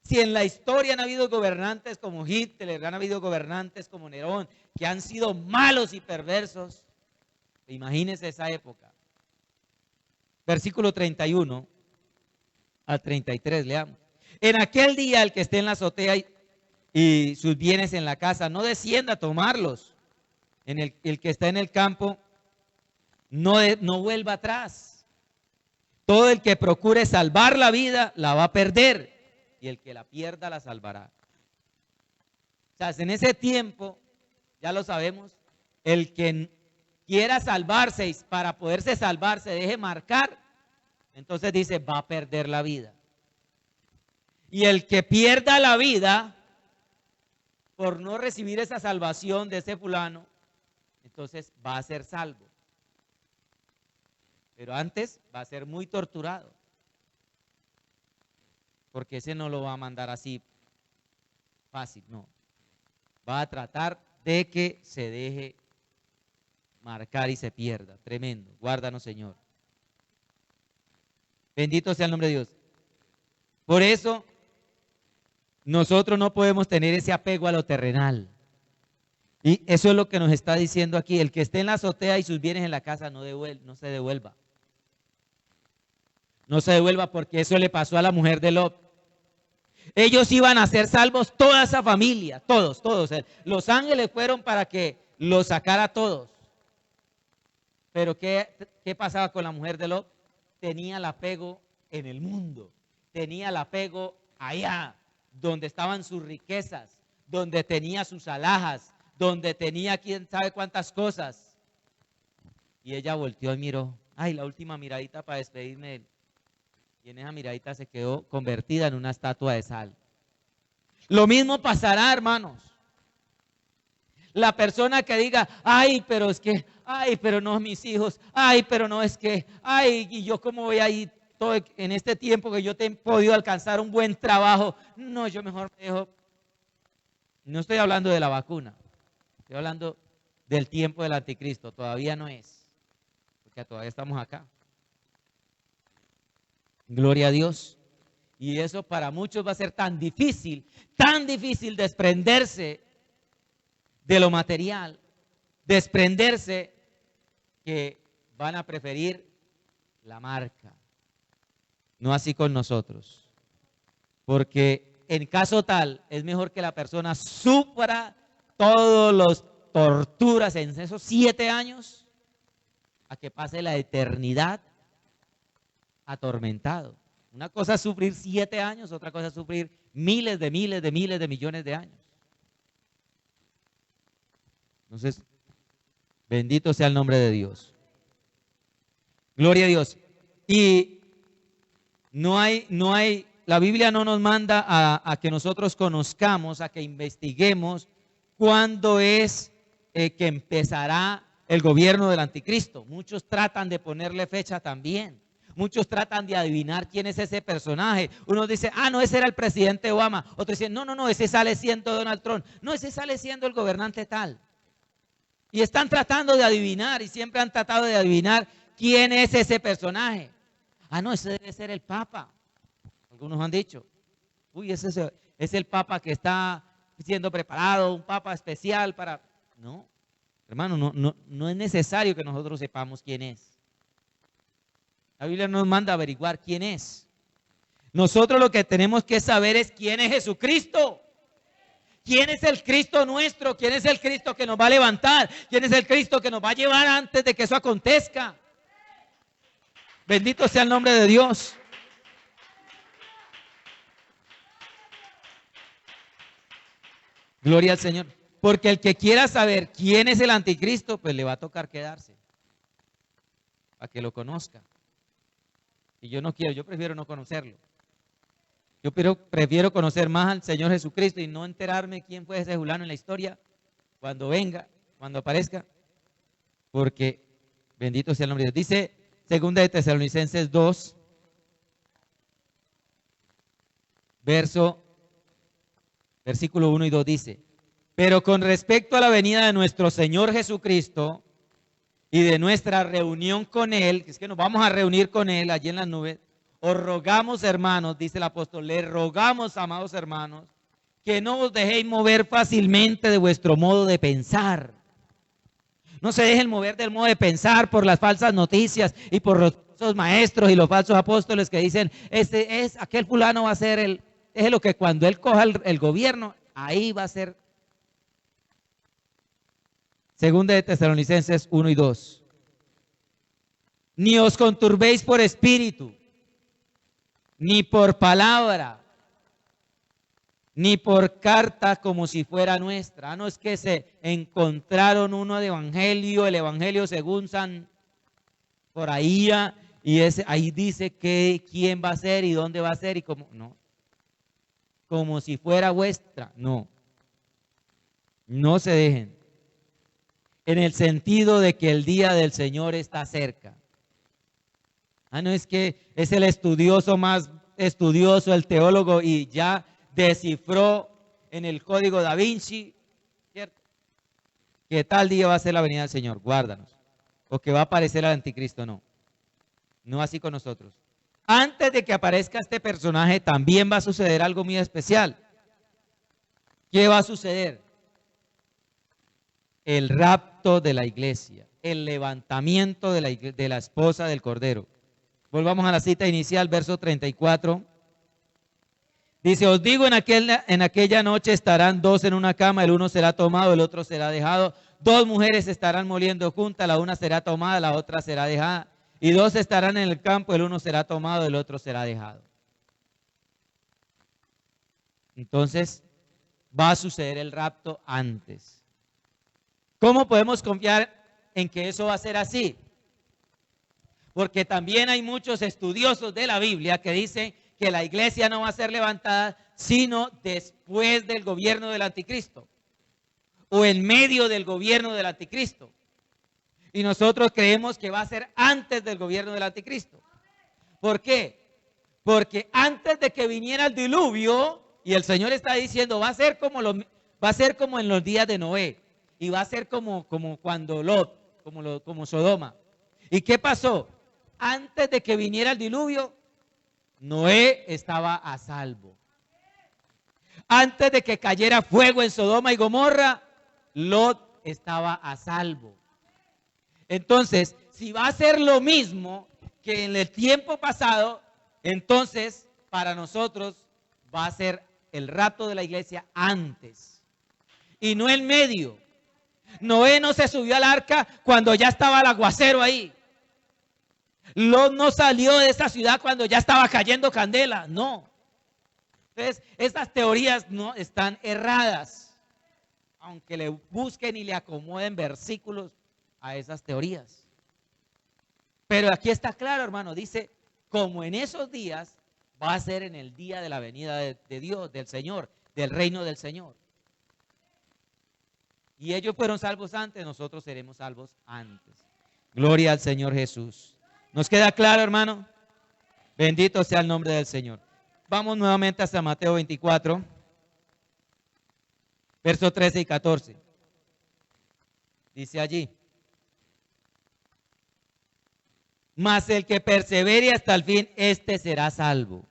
Si en la historia han habido gobernantes como Hitler, han habido gobernantes como Nerón, que han sido malos y perversos, imagínense esa época. Versículo 31 al 33, leamos. En aquel día el que esté en la azotea y sus bienes en la casa, no descienda a tomarlos. El que está en el campo, no vuelva atrás. Todo el que procure salvar la vida, la va a perder. Y el que la pierda, la salvará. O sea, en ese tiempo, ya lo sabemos, el que quiera salvarse y para poderse salvar se deje marcar, entonces dice, va a perder la vida. Y el que pierda la vida por no recibir esa salvación de ese fulano, entonces va a ser salvo. Pero antes va a ser muy torturado. Porque ese no lo va a mandar así fácil, no. Va a tratar de que se deje marcar y se pierda. Tremendo. Guárdanos, Señor. Bendito sea el nombre de Dios. Por eso, nosotros no podemos tener ese apego a lo terrenal. Y eso es lo que nos está diciendo aquí. El que esté en la azotea y sus bienes en la casa, no se devuelva. No se devuelva porque eso le pasó a la mujer de Lot. Ellos iban a ser salvos, toda esa familia, todos. Los ángeles fueron para que los sacara a todos. Pero ¿qué pasaba con la mujer de Lot? Tenía el apego en el mundo, tenía el apego allá, donde estaban sus riquezas, donde tenía sus alhajas, donde tenía quién sabe cuántas cosas. Y ella volteó y miró, ay, la última miradita para despedirme de él. Y en esa miradita se quedó convertida en una estatua de sal. Lo mismo pasará, hermanos. La persona que diga, ay, pero es que, ay, pero no mis hijos, ay, pero no es que, ay, y yo cómo voy a ir todo en este tiempo que yo he podido alcanzar un buen trabajo. No, yo mejor me dejo. No estoy hablando de la vacuna, estoy hablando del tiempo del anticristo. Todavía no es, porque todavía estamos acá. Gloria a Dios. Y eso para muchos va a ser tan difícil desprenderse de lo material, desprenderse, que van a preferir la marca. No así con nosotros. Porque en caso tal, es mejor que la persona sufra todas las torturas en esos 7 años, a que pase la eternidad atormentado. Una cosa es sufrir 7 años, otra cosa es sufrir miles de millones de años. Entonces, bendito sea el nombre de Dios. Gloria a Dios. Y la Biblia no nos manda a que nosotros conozcamos, a que investiguemos cuándo es que empezará el gobierno del anticristo. Muchos tratan de ponerle fecha también. Muchos tratan de adivinar quién es ese personaje. Uno dice, no, ese era el presidente Obama. Otros dicen, no, ese sale siendo Donald Trump. No, ese sale siendo el gobernante tal. Y están tratando de adivinar y siempre han tratado de adivinar quién es ese personaje. No, ese debe ser el Papa. Algunos han dicho, uy, ese es el Papa que está siendo preparado, un Papa especial para... No, hermano, no es necesario que nosotros sepamos quién es. La Biblia nos manda a averiguar quién es. Nosotros lo que tenemos que saber es quién es Jesucristo. ¿Quién es el Cristo nuestro? ¿Quién es el Cristo que nos va a levantar? ¿Quién es el Cristo que nos va a llevar antes de que eso acontezca? Bendito sea el nombre de Dios. Gloria al Señor. Porque el que quiera saber quién es el anticristo, pues le va a tocar quedarse. Para que lo conozca. Y yo no quiero, yo prefiero no conocerlo. Yo prefiero conocer más al Señor Jesucristo y no enterarme quién fue ese fulano en la historia cuando venga, cuando aparezca. Porque bendito sea el nombre de Dios. Dice 2 de Tesalonicenses 2, versículo 1 y 2 dice: pero con respecto a la venida de nuestro Señor Jesucristo y de nuestra reunión con Él, que es que nos vamos a reunir con Él allí en las nubes, os rogamos, hermanos, dice el apóstol, les rogamos, amados hermanos, que no os dejéis mover fácilmente de vuestro modo de pensar. No se dejen mover del modo de pensar por las falsas noticias y por los falsos maestros y los falsos apóstoles que dicen, aquel fulano va a ser déjelo que cuando él coja el gobierno, ahí va a ser. Segunda de Tesalonicenses 1 y 2. Ni os conturbéis por espíritu, ni por palabra, ni por carta como si fuera nuestra. No es que se encontraron uno de evangelio, el evangelio según San por ahí, y ahí dice quién va a ser y dónde va a ser y cómo. No. Como si fuera vuestra. No. No se dejen. En el sentido de que el día del Señor está cerca. No es que es el estudioso más estudioso, el teólogo, y ya descifró en el código Da Vinci, ¿cierto? Que tal día va a ser la venida del Señor, guárdanos. O que va a aparecer el anticristo, no. No así con nosotros. Antes de que aparezca este personaje, también va a suceder algo muy especial. ¿Qué va a suceder? El rapto de la iglesia, el levantamiento de la esposa del Cordero. Volvamos a la cita inicial, verso 34. Dice, os digo, en aquella noche estarán dos en una cama, el uno será tomado, el otro será dejado. Dos mujeres estarán moliendo juntas, la una será tomada, la otra será dejada. Y dos estarán en el campo, el uno será tomado, el otro será dejado. Entonces, va a suceder el rapto antes. ¿Cómo podemos confiar en que eso va a ser así? Porque también hay muchos estudiosos de la Biblia que dicen que la iglesia no va a ser levantada sino después del gobierno del anticristo o en medio del gobierno del anticristo. Y nosotros creemos que va a ser antes del gobierno del anticristo. ¿Por qué? Porque antes de que viniera el diluvio, y el Señor está diciendo, va a ser como en los días de Noé. Y va a ser como cuando Lot, como Sodoma. ¿Y qué pasó? Antes de que viniera el diluvio, Noé estaba a salvo. Antes de que cayera fuego en Sodoma y Gomorra, Lot estaba a salvo. Entonces, si va a ser lo mismo que en el tiempo pasado, entonces para nosotros va a ser el rapto de la iglesia antes y no en medio. Noé no se subió al arca cuando ya estaba el aguacero ahí. Lot no salió de esa ciudad cuando ya estaba cayendo candela, no. Entonces, estas teorías no están erradas, aunque le busquen y le acomoden versículos a esas teorías. Pero aquí está claro, hermano, dice, como en esos días va a ser en el día de la venida de Dios, del Señor, del reino del Señor. Y ellos fueron salvos antes, nosotros seremos salvos antes. Gloria al Señor Jesús. ¿Nos queda claro, hermano? Bendito sea el nombre del Señor. Vamos nuevamente hasta Mateo 24, versos 13 y 14. Dice allí, mas el que persevere hasta el fin, este será salvo.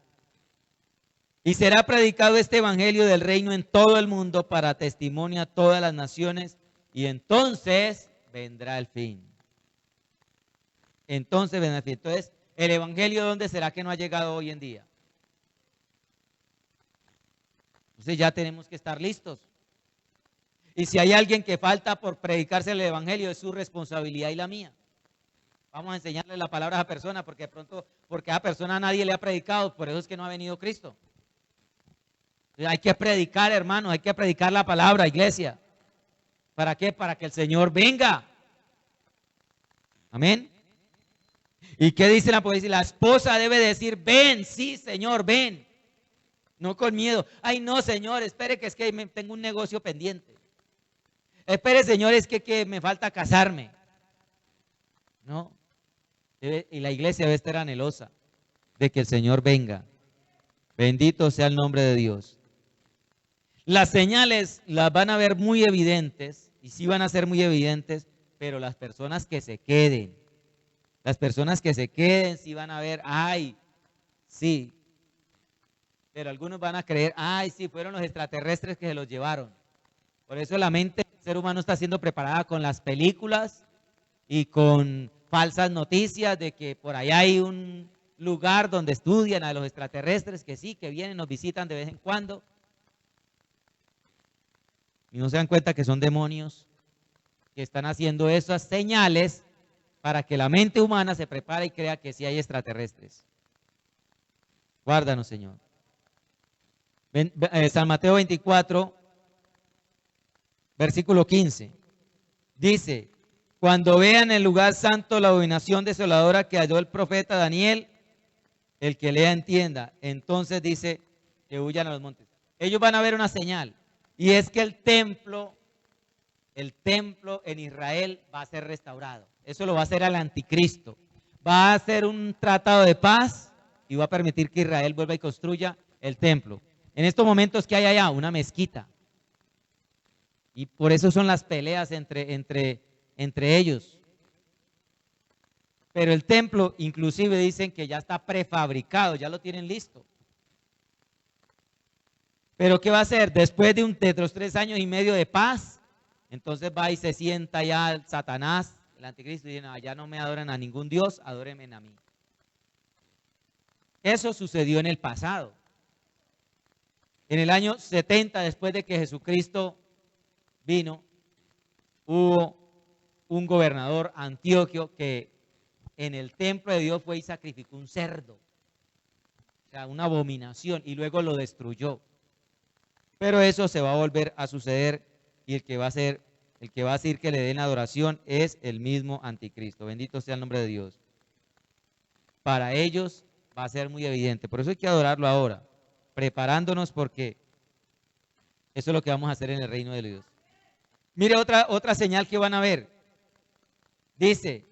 Y será predicado este evangelio del reino en todo el mundo para testimonio a todas las naciones, y entonces vendrá el fin. Entonces vendrá el fin. Entonces, ¿el evangelio dónde será que no ha llegado hoy en día? Entonces ya tenemos que estar listos. Y si hay alguien que falta por predicarse el evangelio, es su responsabilidad y la mía. Vamos a enseñarle la palabra a esa persona, porque de pronto, porque a esa persona nadie le ha predicado, por eso es que no ha venido Cristo. Hay que predicar, hermanos, hay que predicar la palabra, iglesia. ¿Para qué? Para que el Señor venga. Amén. ¿Y qué dice la poesía? La esposa debe decir, ven, sí, Señor, ven. No con miedo. Ay, no, Señor, espere que es que tengo un negocio pendiente. Espere, Señor, es que me falta casarme. No. Y la iglesia debe estar anhelosa de que el Señor venga. Bendito sea el nombre de Dios. Las señales las van a ver muy evidentes, y sí van a ser muy evidentes, pero las personas que se queden sí van a ver, ay, sí. Pero algunos van a creer, ay, sí, fueron los extraterrestres que se los llevaron. Por eso la mente del ser humano está siendo preparada con las películas y con falsas noticias de que por allá hay un lugar donde estudian a los extraterrestres, que sí, que vienen, nos visitan de vez en cuando. Y no se dan cuenta que son demonios que están haciendo esas señales para que la mente humana se prepare y crea que sí hay extraterrestres. Guárdanos, Señor. San Mateo 24, versículo 15. Dice, cuando vean en el lugar santo la abominación desoladora que halló el profeta Daniel, el que lea entienda. Entonces dice que huyan a los montes. Ellos van a ver una señal. Y es que el templo en Israel va a ser restaurado. Eso lo va a hacer el anticristo. Va a hacer un tratado de paz y va a permitir que Israel vuelva y construya el templo. En estos momentos, ¿qué hay allá? Una mezquita. Y por eso son las peleas entre ellos. Pero el templo, inclusive dicen que ya está prefabricado, ya lo tienen listo. Pero ¿qué va a hacer? Después de los 3 años y medio de paz, entonces va y se sienta ya el Satanás, el anticristo, y dice, no, ya no me adoran a ningún Dios, adórenme a mí. Eso sucedió en el pasado. En el año 70, después de que Jesucristo vino, hubo un gobernador, Antioquio, que en el templo de Dios fue y sacrificó un cerdo. O sea, una abominación, y luego lo destruyó. Pero eso se va a volver a suceder, y el que va a decir que le den adoración es el mismo anticristo. Bendito sea el nombre de Dios. Para ellos va a ser muy evidente. Por eso hay que adorarlo ahora, preparándonos, porque eso es lo que vamos a hacer en el reino de Dios. Mire otra señal que van a ver. Dice,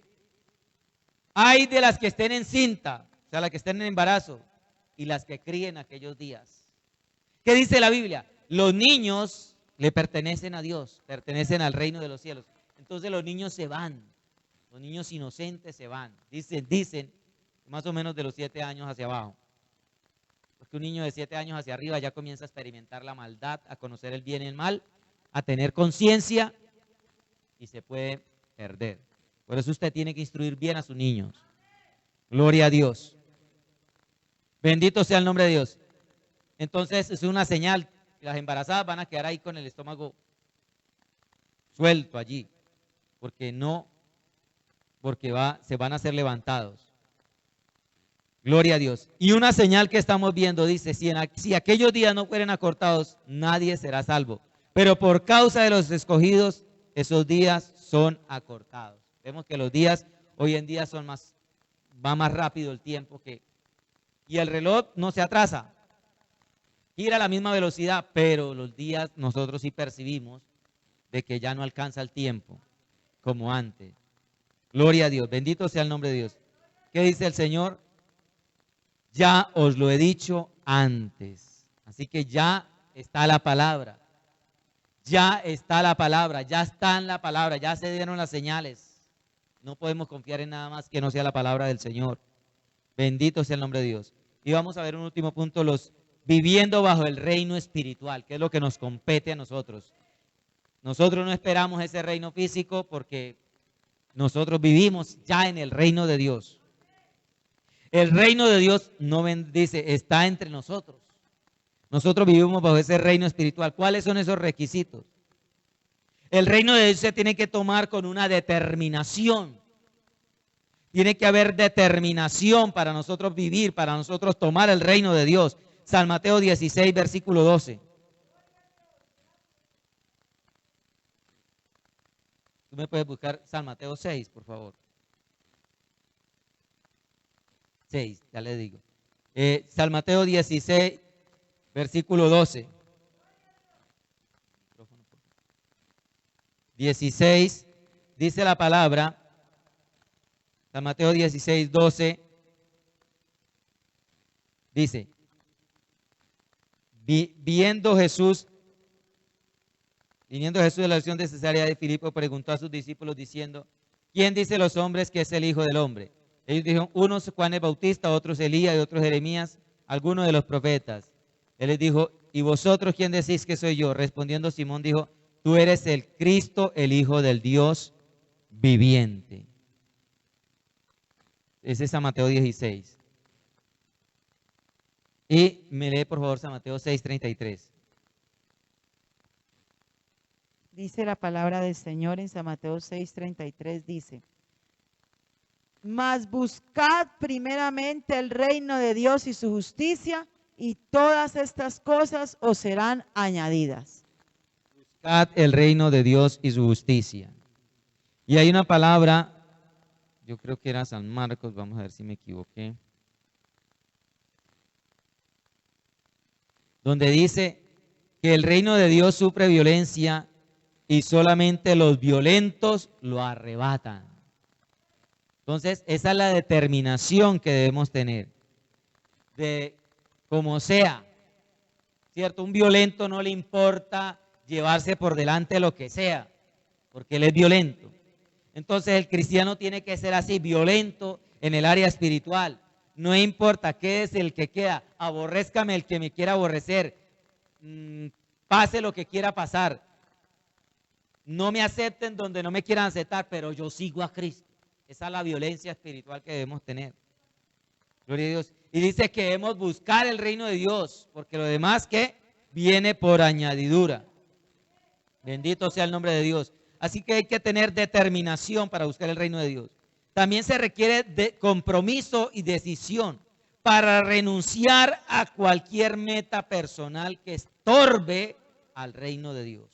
hay de las que estén en cinta, o sea, las que estén en embarazo, y las que críen aquellos días. ¿Qué dice la Biblia? Los niños le pertenecen a Dios, pertenecen al reino de los cielos. Entonces los niños se van, los niños inocentes se van. Dicen, más o menos de los 7 años hacia abajo. Porque un niño de 7 años hacia arriba ya comienza a experimentar la maldad, a conocer el bien y el mal, a tener conciencia, y se puede perder. Por eso usted tiene que instruir bien a sus niños. Gloria a Dios. Bendito sea el nombre de Dios. Entonces es una señal. Las embarazadas van a quedar ahí con el estómago suelto allí, porque se van a ser levantados. Gloria a Dios. Y una señal que estamos viendo dice, si aquellos días no fueren acortados, nadie será salvo. Pero por causa de los escogidos, esos días son acortados. Vemos que los días hoy en día va más rápido el tiempo y el reloj no se atrasa. Gira a la misma velocidad, pero los días nosotros sí percibimos de que ya no alcanza el tiempo como antes. Gloria a Dios, bendito sea el nombre de Dios. ¿Qué dice el Señor? Ya os lo he dicho antes. Así que ya está la palabra. Ya está la palabra, ya está en la palabra, ya se dieron las señales. No podemos confiar en nada más que no sea la palabra del Señor. Bendito sea el nombre de Dios. Y vamos a ver un último punto, viviendo bajo el reino espiritual, que es lo que nos compete a nosotros. Nosotros no esperamos ese reino físico porque nosotros vivimos ya en el reino de Dios. El reino de Dios dice, está entre nosotros. Nosotros vivimos bajo ese reino espiritual. ¿Cuáles son esos requisitos? El reino de Dios se tiene que tomar con una determinación. Tiene que haber determinación para nosotros vivir, para nosotros tomar el reino de Dios. San Mateo 16, versículo 12. Tú me puedes buscar San Mateo 6, por favor. 6, ya le digo. San Mateo 16, versículo 12. 16, dice la palabra, San Mateo 16, 12, dice, viniendo Jesús de la región de Cesarea de Filipo, preguntó a sus discípulos diciendo, ¿quién dice los hombres que es el Hijo del Hombre? Ellos dijeron, unos Juan el Bautista, otros Elías y otros Jeremías, algunos de los profetas. Él les dijo, ¿y vosotros quién decís que soy yo? Respondiendo Simón dijo, tú eres el Cristo, el Hijo del Dios viviente. Ese es San Mateo 16. Y me lee por favor San Mateo 6:33. Dice la palabra del Señor en San Mateo 6:33, dice, mas buscad primeramente el reino de Dios y su justicia, y todas estas cosas os serán añadidas. Buscad el reino de Dios y su justicia. Y hay una palabra, yo creo que era San Marcos, vamos a ver si me equivoqué, donde dice que el reino de Dios sufre violencia y solamente los violentos lo arrebatan. Entonces, esa es la determinación que debemos tener, de como sea, ¿cierto? Un violento no le importa llevarse por delante lo que sea, porque él es violento. Entonces, el cristiano tiene que ser así, violento en el área espiritual. No importa qué es el que queda, aborrézcame el que me quiera aborrecer, pase lo que quiera pasar. No me acepten donde no me quieran aceptar, pero yo sigo a Cristo. Esa es la violencia espiritual que debemos tener. Gloria a Dios. Y dice que debemos buscar el reino de Dios, porque lo demás que viene por añadidura. Bendito sea el nombre de Dios. Así que hay que tener determinación para buscar el reino de Dios. También se requiere de compromiso y decisión para renunciar a cualquier meta personal que estorbe al reino de Dios.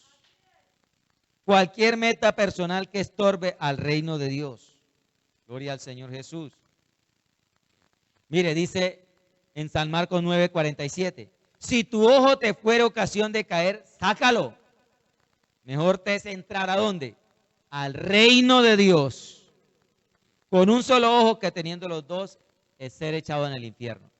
Cualquier meta personal que estorbe al reino de Dios. Gloria al Señor Jesús. Mire, dice en San Marcos 9:47, si tu ojo te fuera ocasión de caer, sácalo. Mejor te es entrar ¿a dónde? Al reino de Dios. Con un solo ojo que teniendo los dos es ser echado en el infierno.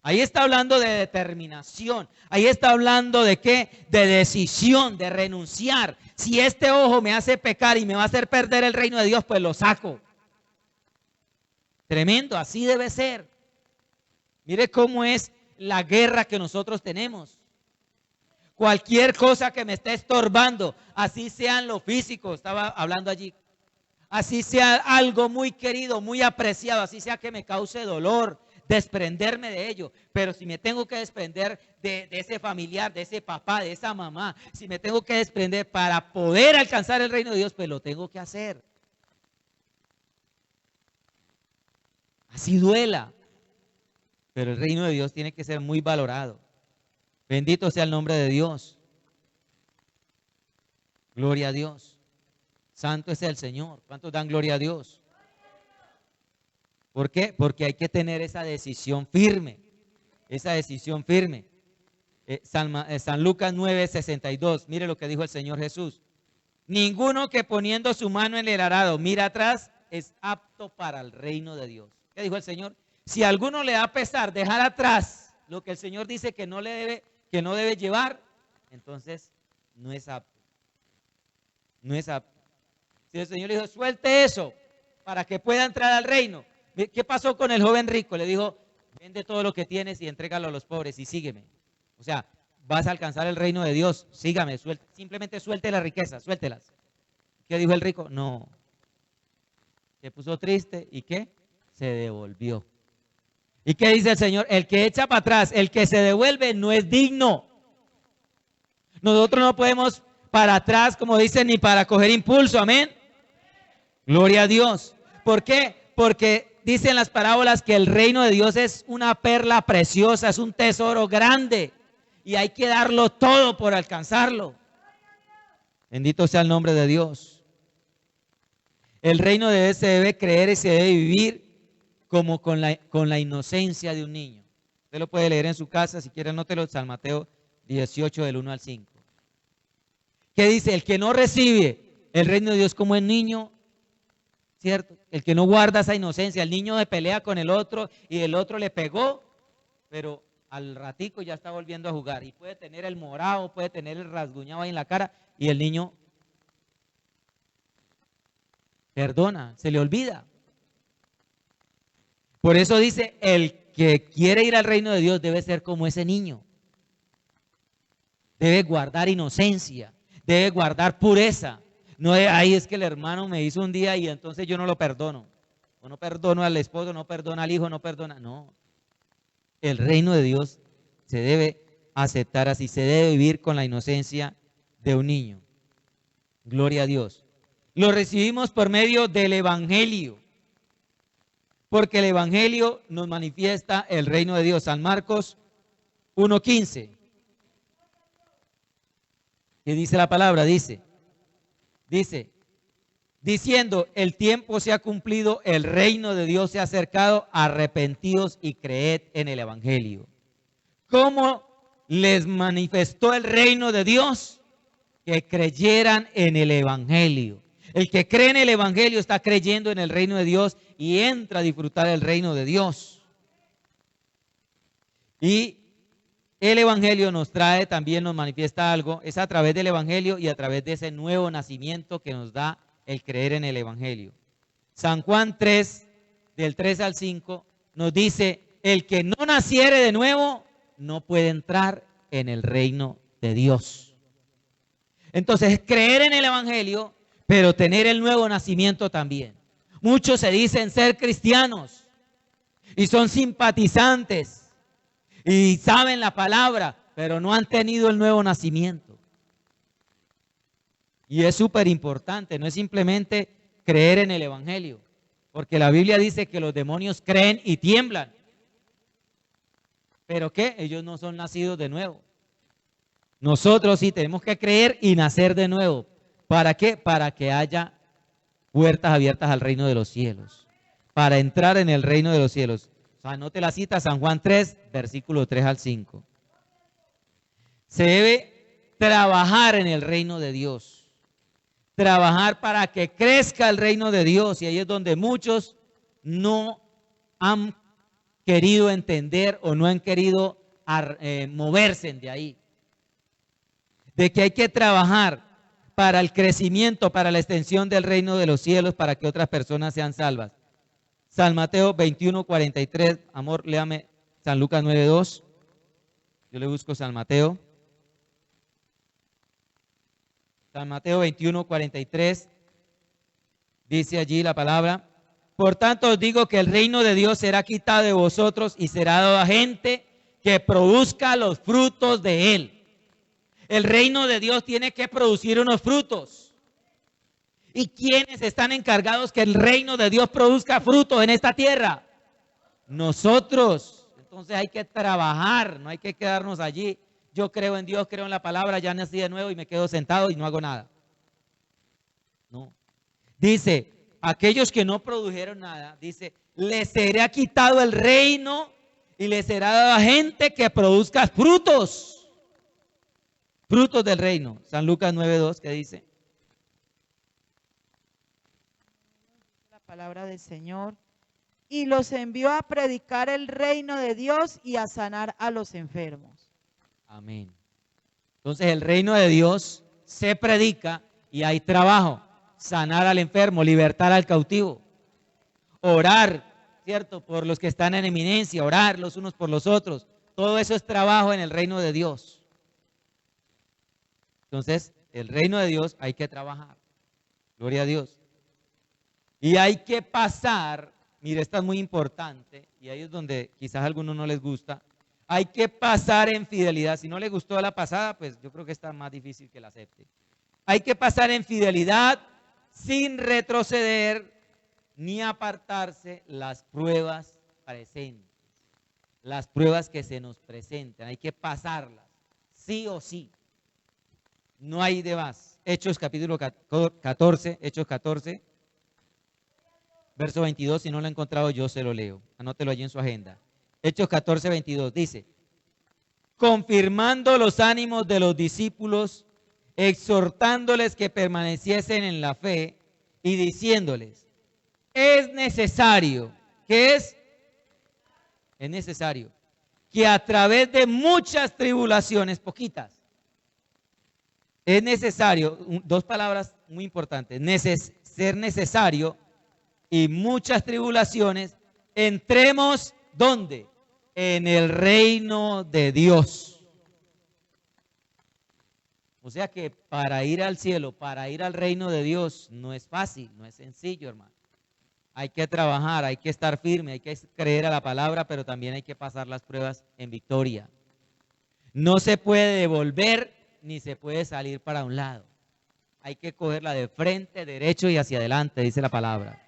Ahí está hablando de determinación. Ahí está hablando de qué? De decisión, de renunciar. Si este ojo me hace pecar y me va a hacer perder el reino de Dios, pues lo saco. Tremendo, así debe ser. Mire cómo es la guerra que nosotros tenemos. Cualquier cosa que me esté estorbando, así sea en lo físico, estaba hablando allí, así sea algo muy querido, muy apreciado, así sea que me cause dolor, desprenderme de ello. Pero si me tengo que desprender de ese familiar, de ese papá, de esa mamá, si me tengo que desprender para poder alcanzar el reino de Dios, pues lo tengo que hacer. Así duela. Pero el reino de Dios tiene que ser muy valorado. Bendito sea el nombre de Dios. Gloria a Dios. Santo es el Señor. ¿Cuántos dan gloria a Dios? ¿Por qué? Porque hay que tener esa decisión firme. Esa decisión firme. San Lucas 9:62. Mire lo que dijo el Señor Jesús. Ninguno que poniendo su mano en el arado mira atrás es apto para el reino de Dios. ¿Qué dijo el Señor? Si a alguno le da pesar dejar atrás lo que el Señor dice que no debe llevar, entonces no es apto. No es apto. Si el Señor le dijo, suelte eso para que pueda entrar al reino. ¿Qué pasó con el joven rico? Le dijo, vende todo lo que tienes y entrégalo a los pobres y sígueme. O sea, vas a alcanzar el reino de Dios, sígame, simplemente suelte las riquezas, suéltelas. ¿Qué dijo el rico? No. Se puso triste y ¿qué? Se devolvió. ¿Y qué dice el Señor? El que echa para atrás, el que se devuelve no es digno. Nosotros no podemos para atrás, como dicen, ni para coger impulso, amén. Gloria a Dios. ¿Por qué? Porque dicen las parábolas que el reino de Dios es una perla preciosa, es un tesoro grande y hay que darlo todo por alcanzarlo. Bendito sea el nombre de Dios. El reino se debe creer y se debe vivir como con la inocencia de un niño. Usted lo puede leer en su casa, si quiere anótelo, San Mateo 18 del 1 al 5. ¿Qué dice? El que no recibe el reino de Dios como el niño, ¿cierto? El que no guarda esa inocencia, el niño de pelea con el otro y el otro le pegó, pero al ratico ya está volviendo a jugar y puede tener el morado, puede tener el rasguñado ahí en la cara y el niño perdona, se le olvida. Por eso dice, el que quiere ir al reino de Dios debe ser como ese niño. Debe guardar inocencia, debe guardar pureza. No es, ay, es que el hermano me hizo un día y entonces yo no lo perdono. O no perdono al esposo, no perdona al hijo, no perdona. No. El reino de Dios se debe aceptar así, se debe vivir con la inocencia de un niño. Gloria a Dios. Lo recibimos por medio del Evangelio. Porque el Evangelio nos manifiesta el reino de Dios. San Marcos 1:15. ¿Qué dice la palabra? Dice, diciendo, el tiempo se ha cumplido, el reino de Dios se ha acercado, arrepentidos y creed en el Evangelio. ¿Cómo les manifestó el reino de Dios? Que creyeran en el Evangelio. El que cree en el Evangelio está creyendo en el reino de Dios y entra a disfrutar el reino de Dios. Y el Evangelio nos trae, también nos manifiesta algo, es a través del Evangelio y a través de ese nuevo nacimiento que nos da el creer en el Evangelio. San Juan 3, del 3 al 5, nos dice, el que no naciere de nuevo no puede entrar en el reino de Dios. Entonces, creer en el Evangelio, pero tener el nuevo nacimiento también. Muchos se dicen ser cristianos y son simpatizantes y saben la palabra, pero no han tenido el nuevo nacimiento. Y es súper importante, no es simplemente creer en el Evangelio, porque la Biblia dice que los demonios creen y tiemblan. ¿Pero qué? Ellos no son nacidos de nuevo. Nosotros sí tenemos que creer y nacer de nuevo. ¿Para qué? Para que haya puertas abiertas al reino de los cielos. Para entrar en el reino de los cielos. Anote la cita, San Juan 3, versículo 3 al 5. Se debe trabajar en el reino de Dios. Trabajar para que crezca el reino de Dios. Y ahí es donde muchos no han querido entender o no han querido moverse de ahí. De que hay que trabajar para el crecimiento, para la extensión del reino de los cielos, para que otras personas sean salvas. San Mateo 21:43, amor, léame San Lucas 9:2. Yo le busco San Mateo. San Mateo 21:43, dice allí la palabra. Por tanto os digo que el reino de Dios será quitado de vosotros y será dado a gente que produzca los frutos de él. El reino de Dios tiene que producir unos frutos. ¿Y quiénes están encargados que el reino de Dios produzca frutos en esta tierra? Nosotros. Entonces hay que trabajar, no hay que quedarnos allí. Yo creo en Dios, creo en la palabra, ya nací de nuevo y me quedo sentado y no hago nada. No. Dice, aquellos que no produjeron nada, dice, les será quitado el reino y les será dado a gente que produzca frutos. Frutos del reino. San Lucas 9:2, ¿qué dice? La palabra del Señor. Y los envió a predicar el reino de Dios y a sanar a los enfermos. Amén. Entonces el reino de Dios se predica y hay trabajo. Sanar al enfermo, libertar al cautivo. Orar, ¿cierto? Por los que están en eminencia, orar los unos por los otros. Todo eso es trabajo en el reino de Dios. Entonces, el reino de Dios hay que trabajar. Gloria a Dios. Y hay que pasar, mire, esto es muy importante, y ahí es donde quizás a algunos no les gusta. Hay que pasar en fidelidad. Si no le gustó la pasada, pues yo creo que está más difícil que la acepte. Hay que pasar en fidelidad, sin retroceder, ni apartarse las pruebas presentes, las pruebas que se nos presentan. Hay que pasarlas, sí o sí. No hay de más. Hechos capítulo 14, Hechos 14, verso 22, si no lo he encontrado yo se lo leo. Anótelo allí en su agenda. Hechos 14, 22 dice: confirmando los ánimos de los discípulos, exhortándoles que permaneciesen en la fe y diciéndoles: es necesario, ¿qué es? Es necesario que a través de muchas tribulaciones, poquitas, es necesario, dos palabras muy importantes, ser necesario y muchas tribulaciones, entremos, ¿dónde? En el reino de Dios. O sea que para ir al cielo, para ir al reino de Dios, no es fácil, no es sencillo, hermano. Hay que trabajar, hay que estar firme, hay que creer a la palabra, pero también hay que pasar las pruebas en victoria. No se puede devolver ni se puede salir para un lado. Hay que cogerla de frente, derecho y hacia adelante, dice la palabra.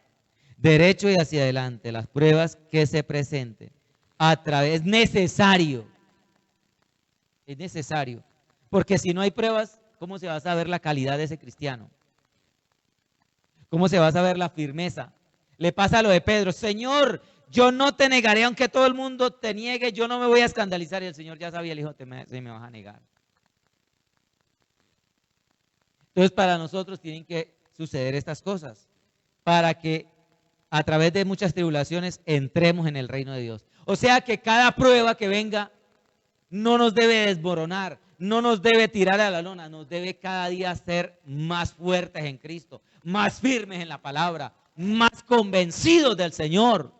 Derecho y hacia adelante, las pruebas que se presenten. Es necesario. Es necesario. Porque si no hay pruebas, ¿cómo se va a saber la calidad de ese cristiano? ¿Cómo se va a saber la firmeza? Le pasa lo de Pedro: Señor, yo no te negaré, aunque todo el mundo te niegue, yo no me voy a escandalizar. Y el Señor ya sabía, el hijo, se me vas a negar. Entonces, para nosotros tienen que suceder estas cosas, para que a través de muchas tribulaciones entremos en el reino de Dios. O sea que cada prueba que venga no nos debe desmoronar, no nos debe tirar a la lona, nos debe cada día ser más fuertes en Cristo, más firmes en la palabra, más convencidos del Señor,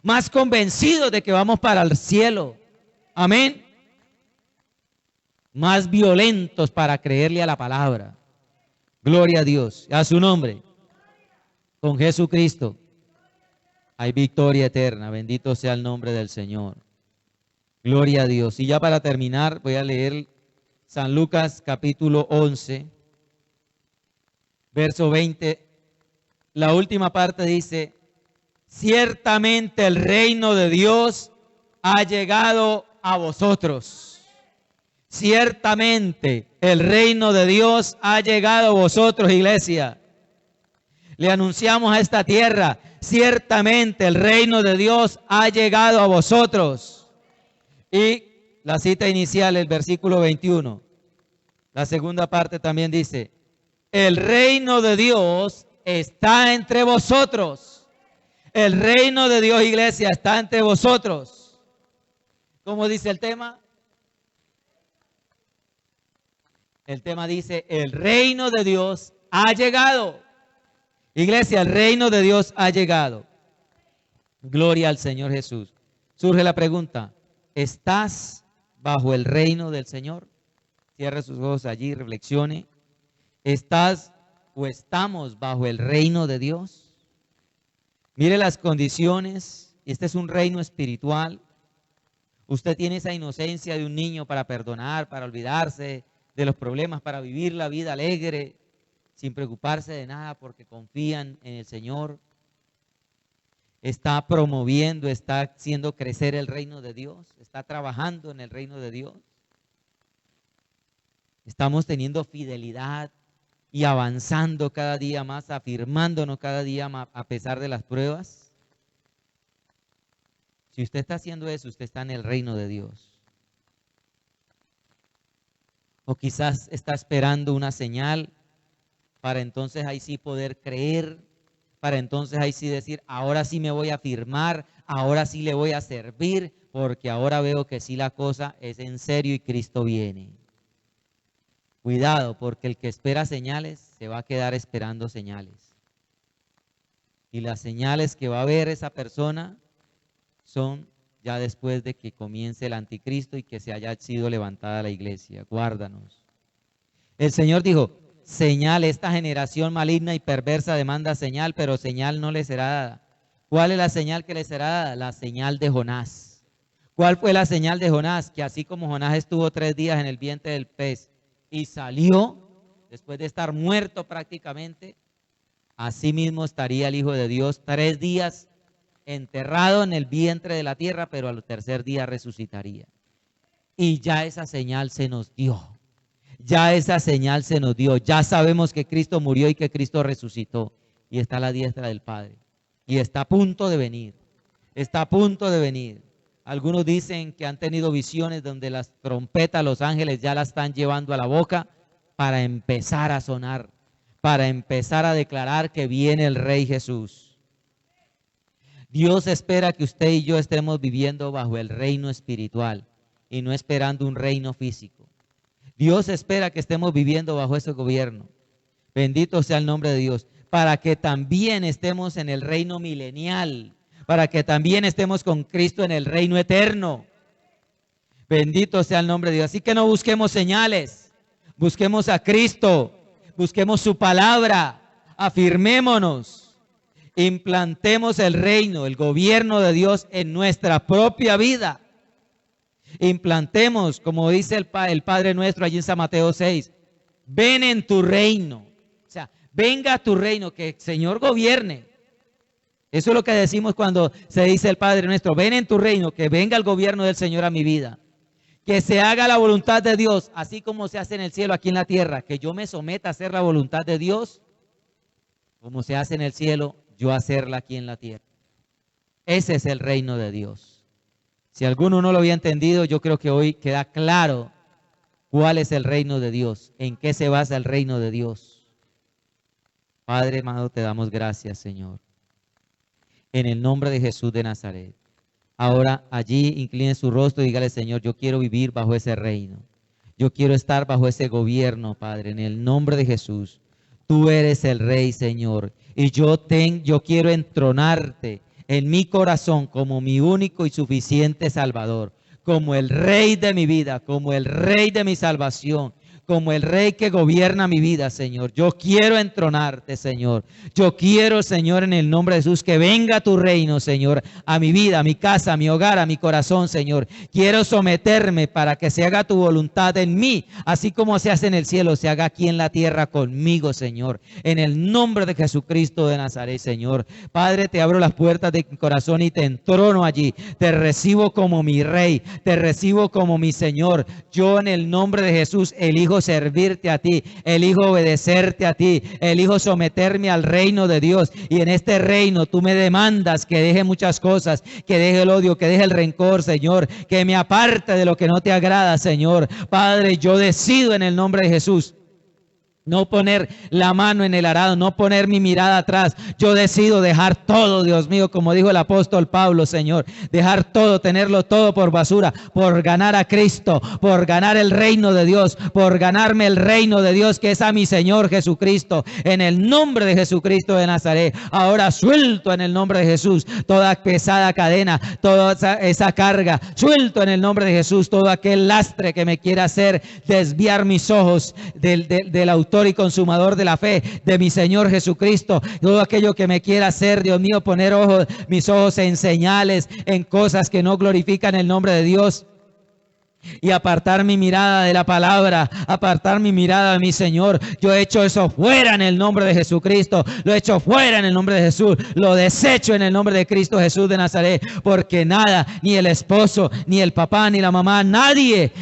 más convencidos de que vamos para el cielo. Amén. Más violentos para creerle a la palabra. Gloria a Dios, a su nombre. Con Jesucristo hay victoria eterna. Bendito sea el nombre del Señor. Gloria a Dios. Y ya para terminar voy a leer San Lucas capítulo 11, verso 20. La última parte dice: ciertamente el reino de Dios ha llegado a vosotros. Ciertamente el reino de Dios ha llegado a vosotros, iglesia. Le anunciamos a esta tierra: ciertamente el reino de Dios ha llegado a vosotros. Y la cita inicial, el versículo 21. La segunda parte también dice: el reino de Dios está entre vosotros. El reino de Dios, iglesia, está entre vosotros. ¿Cómo dice el tema? El tema dice: el reino de Dios ha llegado. Iglesia, el reino de Dios ha llegado. Gloria al Señor Jesús. Surge la pregunta: ¿estás bajo el reino del Señor? Cierre sus ojos allí, reflexione. ¿Estás o estamos bajo el reino de Dios? Mire las condiciones. Este es un reino espiritual. Usted tiene esa inocencia de un niño para perdonar, para olvidarse de los problemas, para vivir la vida alegre, sin preocuparse de nada, porque confían en el Señor. Está promoviendo, está haciendo crecer el reino de Dios, está trabajando en el reino de Dios. Estamos teniendo fidelidad y avanzando cada día más, afirmándonos cada día más a pesar de las pruebas. Si usted está haciendo eso, usted está en el reino de Dios. O quizás está esperando una señal para entonces ahí sí poder creer, para entonces ahí sí decir: ahora sí me voy a afirmar, ahora sí le voy a servir, porque ahora veo que sí la cosa es en serio y Cristo viene. Cuidado, porque el que espera señales se va a quedar esperando señales. Y las señales que va a ver esa persona son ya después de que comience el anticristo y que se haya sido levantada la iglesia. Guárdanos. El Señor dijo: señal, esta generación maligna y perversa demanda señal, pero señal no le será dada. ¿Cuál es la señal que le será dada? La señal de Jonás. ¿Cuál fue la señal de Jonás? Que así como Jonás estuvo 3 días en el vientre del pez y salió, después de estar muerto prácticamente, Asimismo estaría el Hijo de Dios 3 días enterrado en el vientre de la tierra, pero al tercer día resucitaría. Y ya esa señal se nos dio. Ya esa señal se nos dio. Ya sabemos que Cristo murió y que Cristo resucitó. Y está a la diestra del Padre. Y está a punto de venir. Está a punto de venir. Algunos dicen que han tenido visiones donde las trompetas, los ángeles ya las están llevando a la boca para empezar a sonar, para empezar a declarar que viene el Rey Jesús. Dios espera que usted y yo estemos viviendo bajo el reino espiritual y no esperando un reino físico. Dios espera que estemos viviendo bajo ese gobierno. Bendito sea el nombre de Dios, para que también estemos en el reino milenial, para que también estemos con Cristo en el reino eterno. Bendito sea el nombre de Dios. Así que no busquemos señales, busquemos a Cristo, busquemos su palabra, afirmémonos, implantemos el reino, el gobierno de Dios en nuestra propia vida. Implantemos, como dice el Padre nuestro allí en San Mateo 6, ven en tu reino. O sea, venga a tu reino, que el Señor gobierne. Eso es lo que decimos cuando se dice el Padre nuestro, ven en tu reino, que venga el gobierno del Señor a mi vida. Que se haga la voluntad de Dios, así como se hace en el cielo, aquí en la tierra. Que yo me someta a hacer la voluntad de Dios, como se hace en el cielo, yo hacerla aquí en la tierra. Ese es el reino de Dios. Si alguno no lo había entendido, yo creo que hoy queda claro cuál es el reino de Dios, en qué se basa el reino de Dios. Padre amado, te damos gracias, Señor. En el nombre de Jesús de Nazaret. Ahora allí incline su rostro y dígale, Señor, yo quiero vivir bajo ese reino. Yo quiero estar bajo ese gobierno, Padre, en el nombre de Jesús. Tú eres el Rey, Señor, y yo quiero entronarte en mi corazón como mi único y suficiente Salvador, como el Rey de mi vida, como el Rey de mi salvación, como el Rey que gobierna mi vida, Señor. Yo quiero entronarte, Señor. Yo quiero, Señor, en el nombre de Jesús, que venga tu reino, Señor, a mi vida, a mi casa, a mi hogar, a mi corazón, Señor. Quiero someterme para que se haga tu voluntad en mí, así como se hace en el cielo, se haga aquí en la tierra conmigo, Señor. En el nombre de Jesucristo de Nazaret, Señor. Padre, te abro las puertas de mi corazón y te entrono allí. Te recibo como mi Rey, te recibo como mi Señor. Yo en el nombre de Jesús elijo servirte a ti, elijo obedecerte a ti, elijo someterme al reino de Dios. Y en este reino tú me demandas que deje muchas cosas, que deje el odio, que deje el rencor, Señor, que me aparte de lo que no te agrada, Señor. Padre, yo decido en el nombre de Jesús no poner la mano en el arado, no poner mi mirada atrás. Yo decido dejar todo, Dios mío, como dijo el apóstol Pablo, Señor. Dejar todo, tenerlo todo por basura, por ganar a Cristo, por ganar el reino de Dios, por ganarme el reino de Dios que es a mi Señor Jesucristo. En el nombre de Jesucristo de Nazaret. Ahora suelto en el nombre de Jesús toda pesada cadena, toda esa carga. Suelto en el nombre de Jesús todo aquel lastre que me quiera hacer desviar mis ojos del autor y consumador de la fe, de mi Señor Jesucristo. Todo aquello que me quiera hacer, Dios mío, poner mis ojos en señales, en cosas que no glorifican el nombre de Dios. Y apartar mi mirada de la palabra, apartar mi mirada de mi Señor. Yo he hecho eso fuera en el nombre de Jesucristo. Lo he hecho fuera en el nombre de Jesús. Lo desecho en el nombre de Cristo Jesús de Nazaret. Porque nada, ni el esposo, ni el papá, ni la mamá, nadie,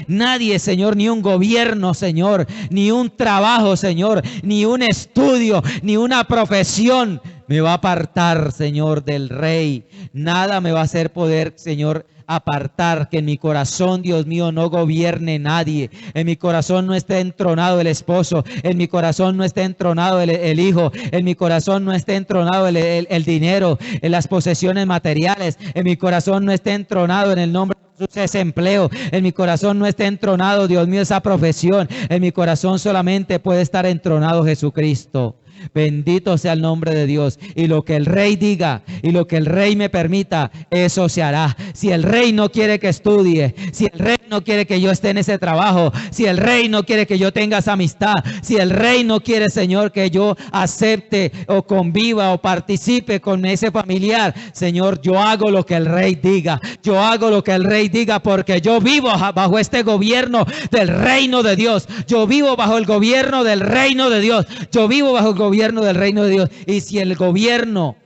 Señor, ni un gobierno, Señor, ni un trabajo, Señor, ni un estudio, ni una profesión me va a apartar, Señor, del Rey. Nada me va a hacer poder, Señor, apartar, que en mi corazón, Dios mío, no gobierne nadie. En mi corazón no esté entronado el esposo, en mi corazón no esté entronado el hijo, en mi corazón no esté entronado el dinero, en las posesiones materiales, en mi corazón no esté entronado en el nombre de Jesús ese empleo, en mi corazón no esté entronado, Dios mío, esa profesión. En mi corazón solamente puede estar entronado Jesucristo. Bendito sea el nombre de Dios. Y lo que el Rey diga y lo que el Rey me permita, eso se hará. Si el Rey no quiere que estudie, si el Rey no quiere que yo esté en ese trabajo, si el Rey no quiere que yo tenga esa amistad, si el Rey no quiere, Señor, que yo acepte o conviva o participe con ese familiar, Señor, yo hago lo que el Rey diga. Yo hago lo que el Rey diga, porque yo vivo bajo este gobierno del reino de Dios. Yo vivo bajo el gobierno del reino de Dios. Yo vivo bajo el gobierno gobierno del reino de Dios. Y si el gobierno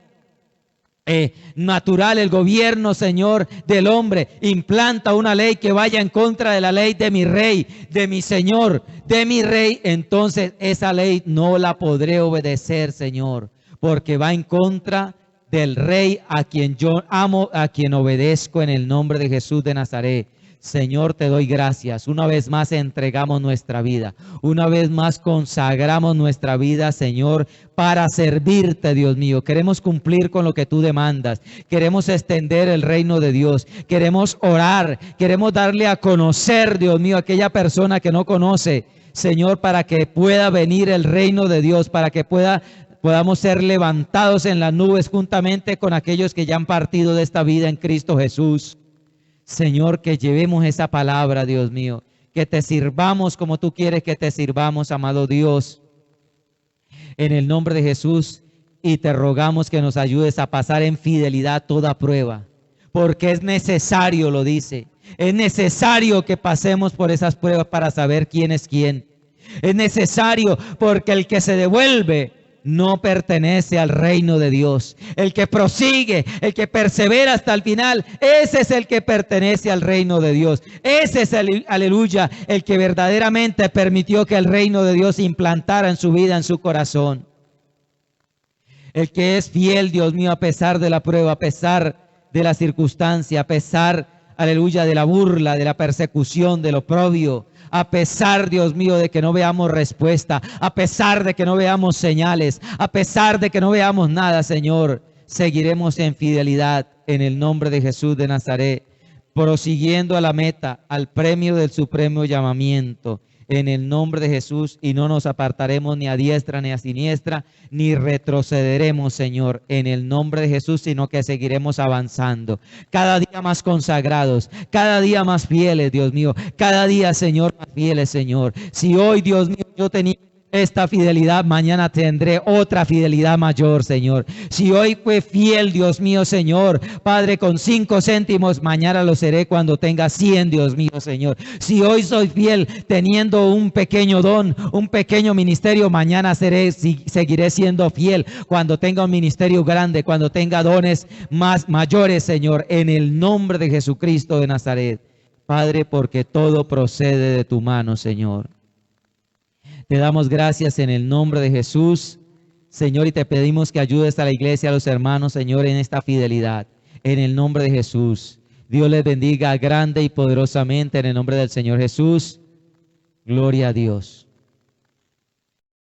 natural, el gobierno, Señor, del hombre, implanta una ley que vaya en contra de la ley de mi rey, de mi Señor, de mi rey, entonces esa ley no la podré obedecer, Señor, porque va en contra del rey a quien yo amo, a quien obedezco en el nombre de Jesús de Nazaret. Señor, te doy gracias. Una vez más entregamos nuestra vida. Una vez más consagramos nuestra vida, Señor, para servirte, Dios mío. Queremos cumplir con lo que tú demandas. Queremos extender el reino de Dios. Queremos orar. Queremos darle a conocer, Dios mío, a aquella persona que no conoce, Señor, para que pueda venir el reino de Dios, para que podamos ser levantados en las nubes juntamente con aquellos que ya han partido de esta vida en Cristo Jesús. Señor, que llevemos esa palabra, Dios mío, que te sirvamos como tú quieres que te sirvamos, amado Dios, en el nombre de Jesús, y te rogamos que nos ayudes a pasar en fidelidad toda prueba, porque es necesario, lo dice, es necesario que pasemos por esas pruebas para saber quién es quién. Es necesario porque el que se devuelve no pertenece al reino de Dios. El que prosigue, el que persevera hasta el final, ese es el que pertenece al reino de Dios. Ese es el, aleluya, el que verdaderamente permitió que el reino de Dios implantara en su vida, en su corazón. El que es fiel, Dios mío, a pesar de la prueba, a pesar de la circunstancia, a pesar, aleluya, de la burla, de la persecución, del oprobio. A pesar, Dios mío, de que no veamos respuesta, a pesar de que no veamos señales, a pesar de que no veamos nada, Señor, seguiremos en fidelidad en el nombre de Jesús de Nazaret, prosiguiendo a la meta, al premio del supremo llamamiento, en el nombre de Jesús, y no nos apartaremos ni a diestra ni a siniestra, ni retrocederemos, Señor, en el nombre de Jesús, sino que seguiremos avanzando, cada día más consagrados, cada día más fieles, Dios mío, cada día, Señor, más fieles, Señor. Si hoy, Dios mío, yo tenía esta fidelidad, mañana tendré otra fidelidad mayor, Señor. Si hoy fue fiel, Dios mío, Señor, Padre, con 5 céntimos, mañana lo seré cuando tenga 100, Dios mío, Señor. Si hoy soy fiel teniendo un pequeño don, un pequeño ministerio, mañana seguiré siendo fiel cuando tenga un ministerio grande, cuando tenga dones más mayores, Señor, en el nombre de Jesucristo de Nazaret. Padre, porque todo procede de tu mano, Señor. Te damos gracias en el nombre de Jesús, Señor, y te pedimos que ayudes a la iglesia, a los hermanos, Señor, en esta fidelidad. En el nombre de Jesús. Dios les bendiga grande y poderosamente en el nombre del Señor Jesús. Gloria a Dios.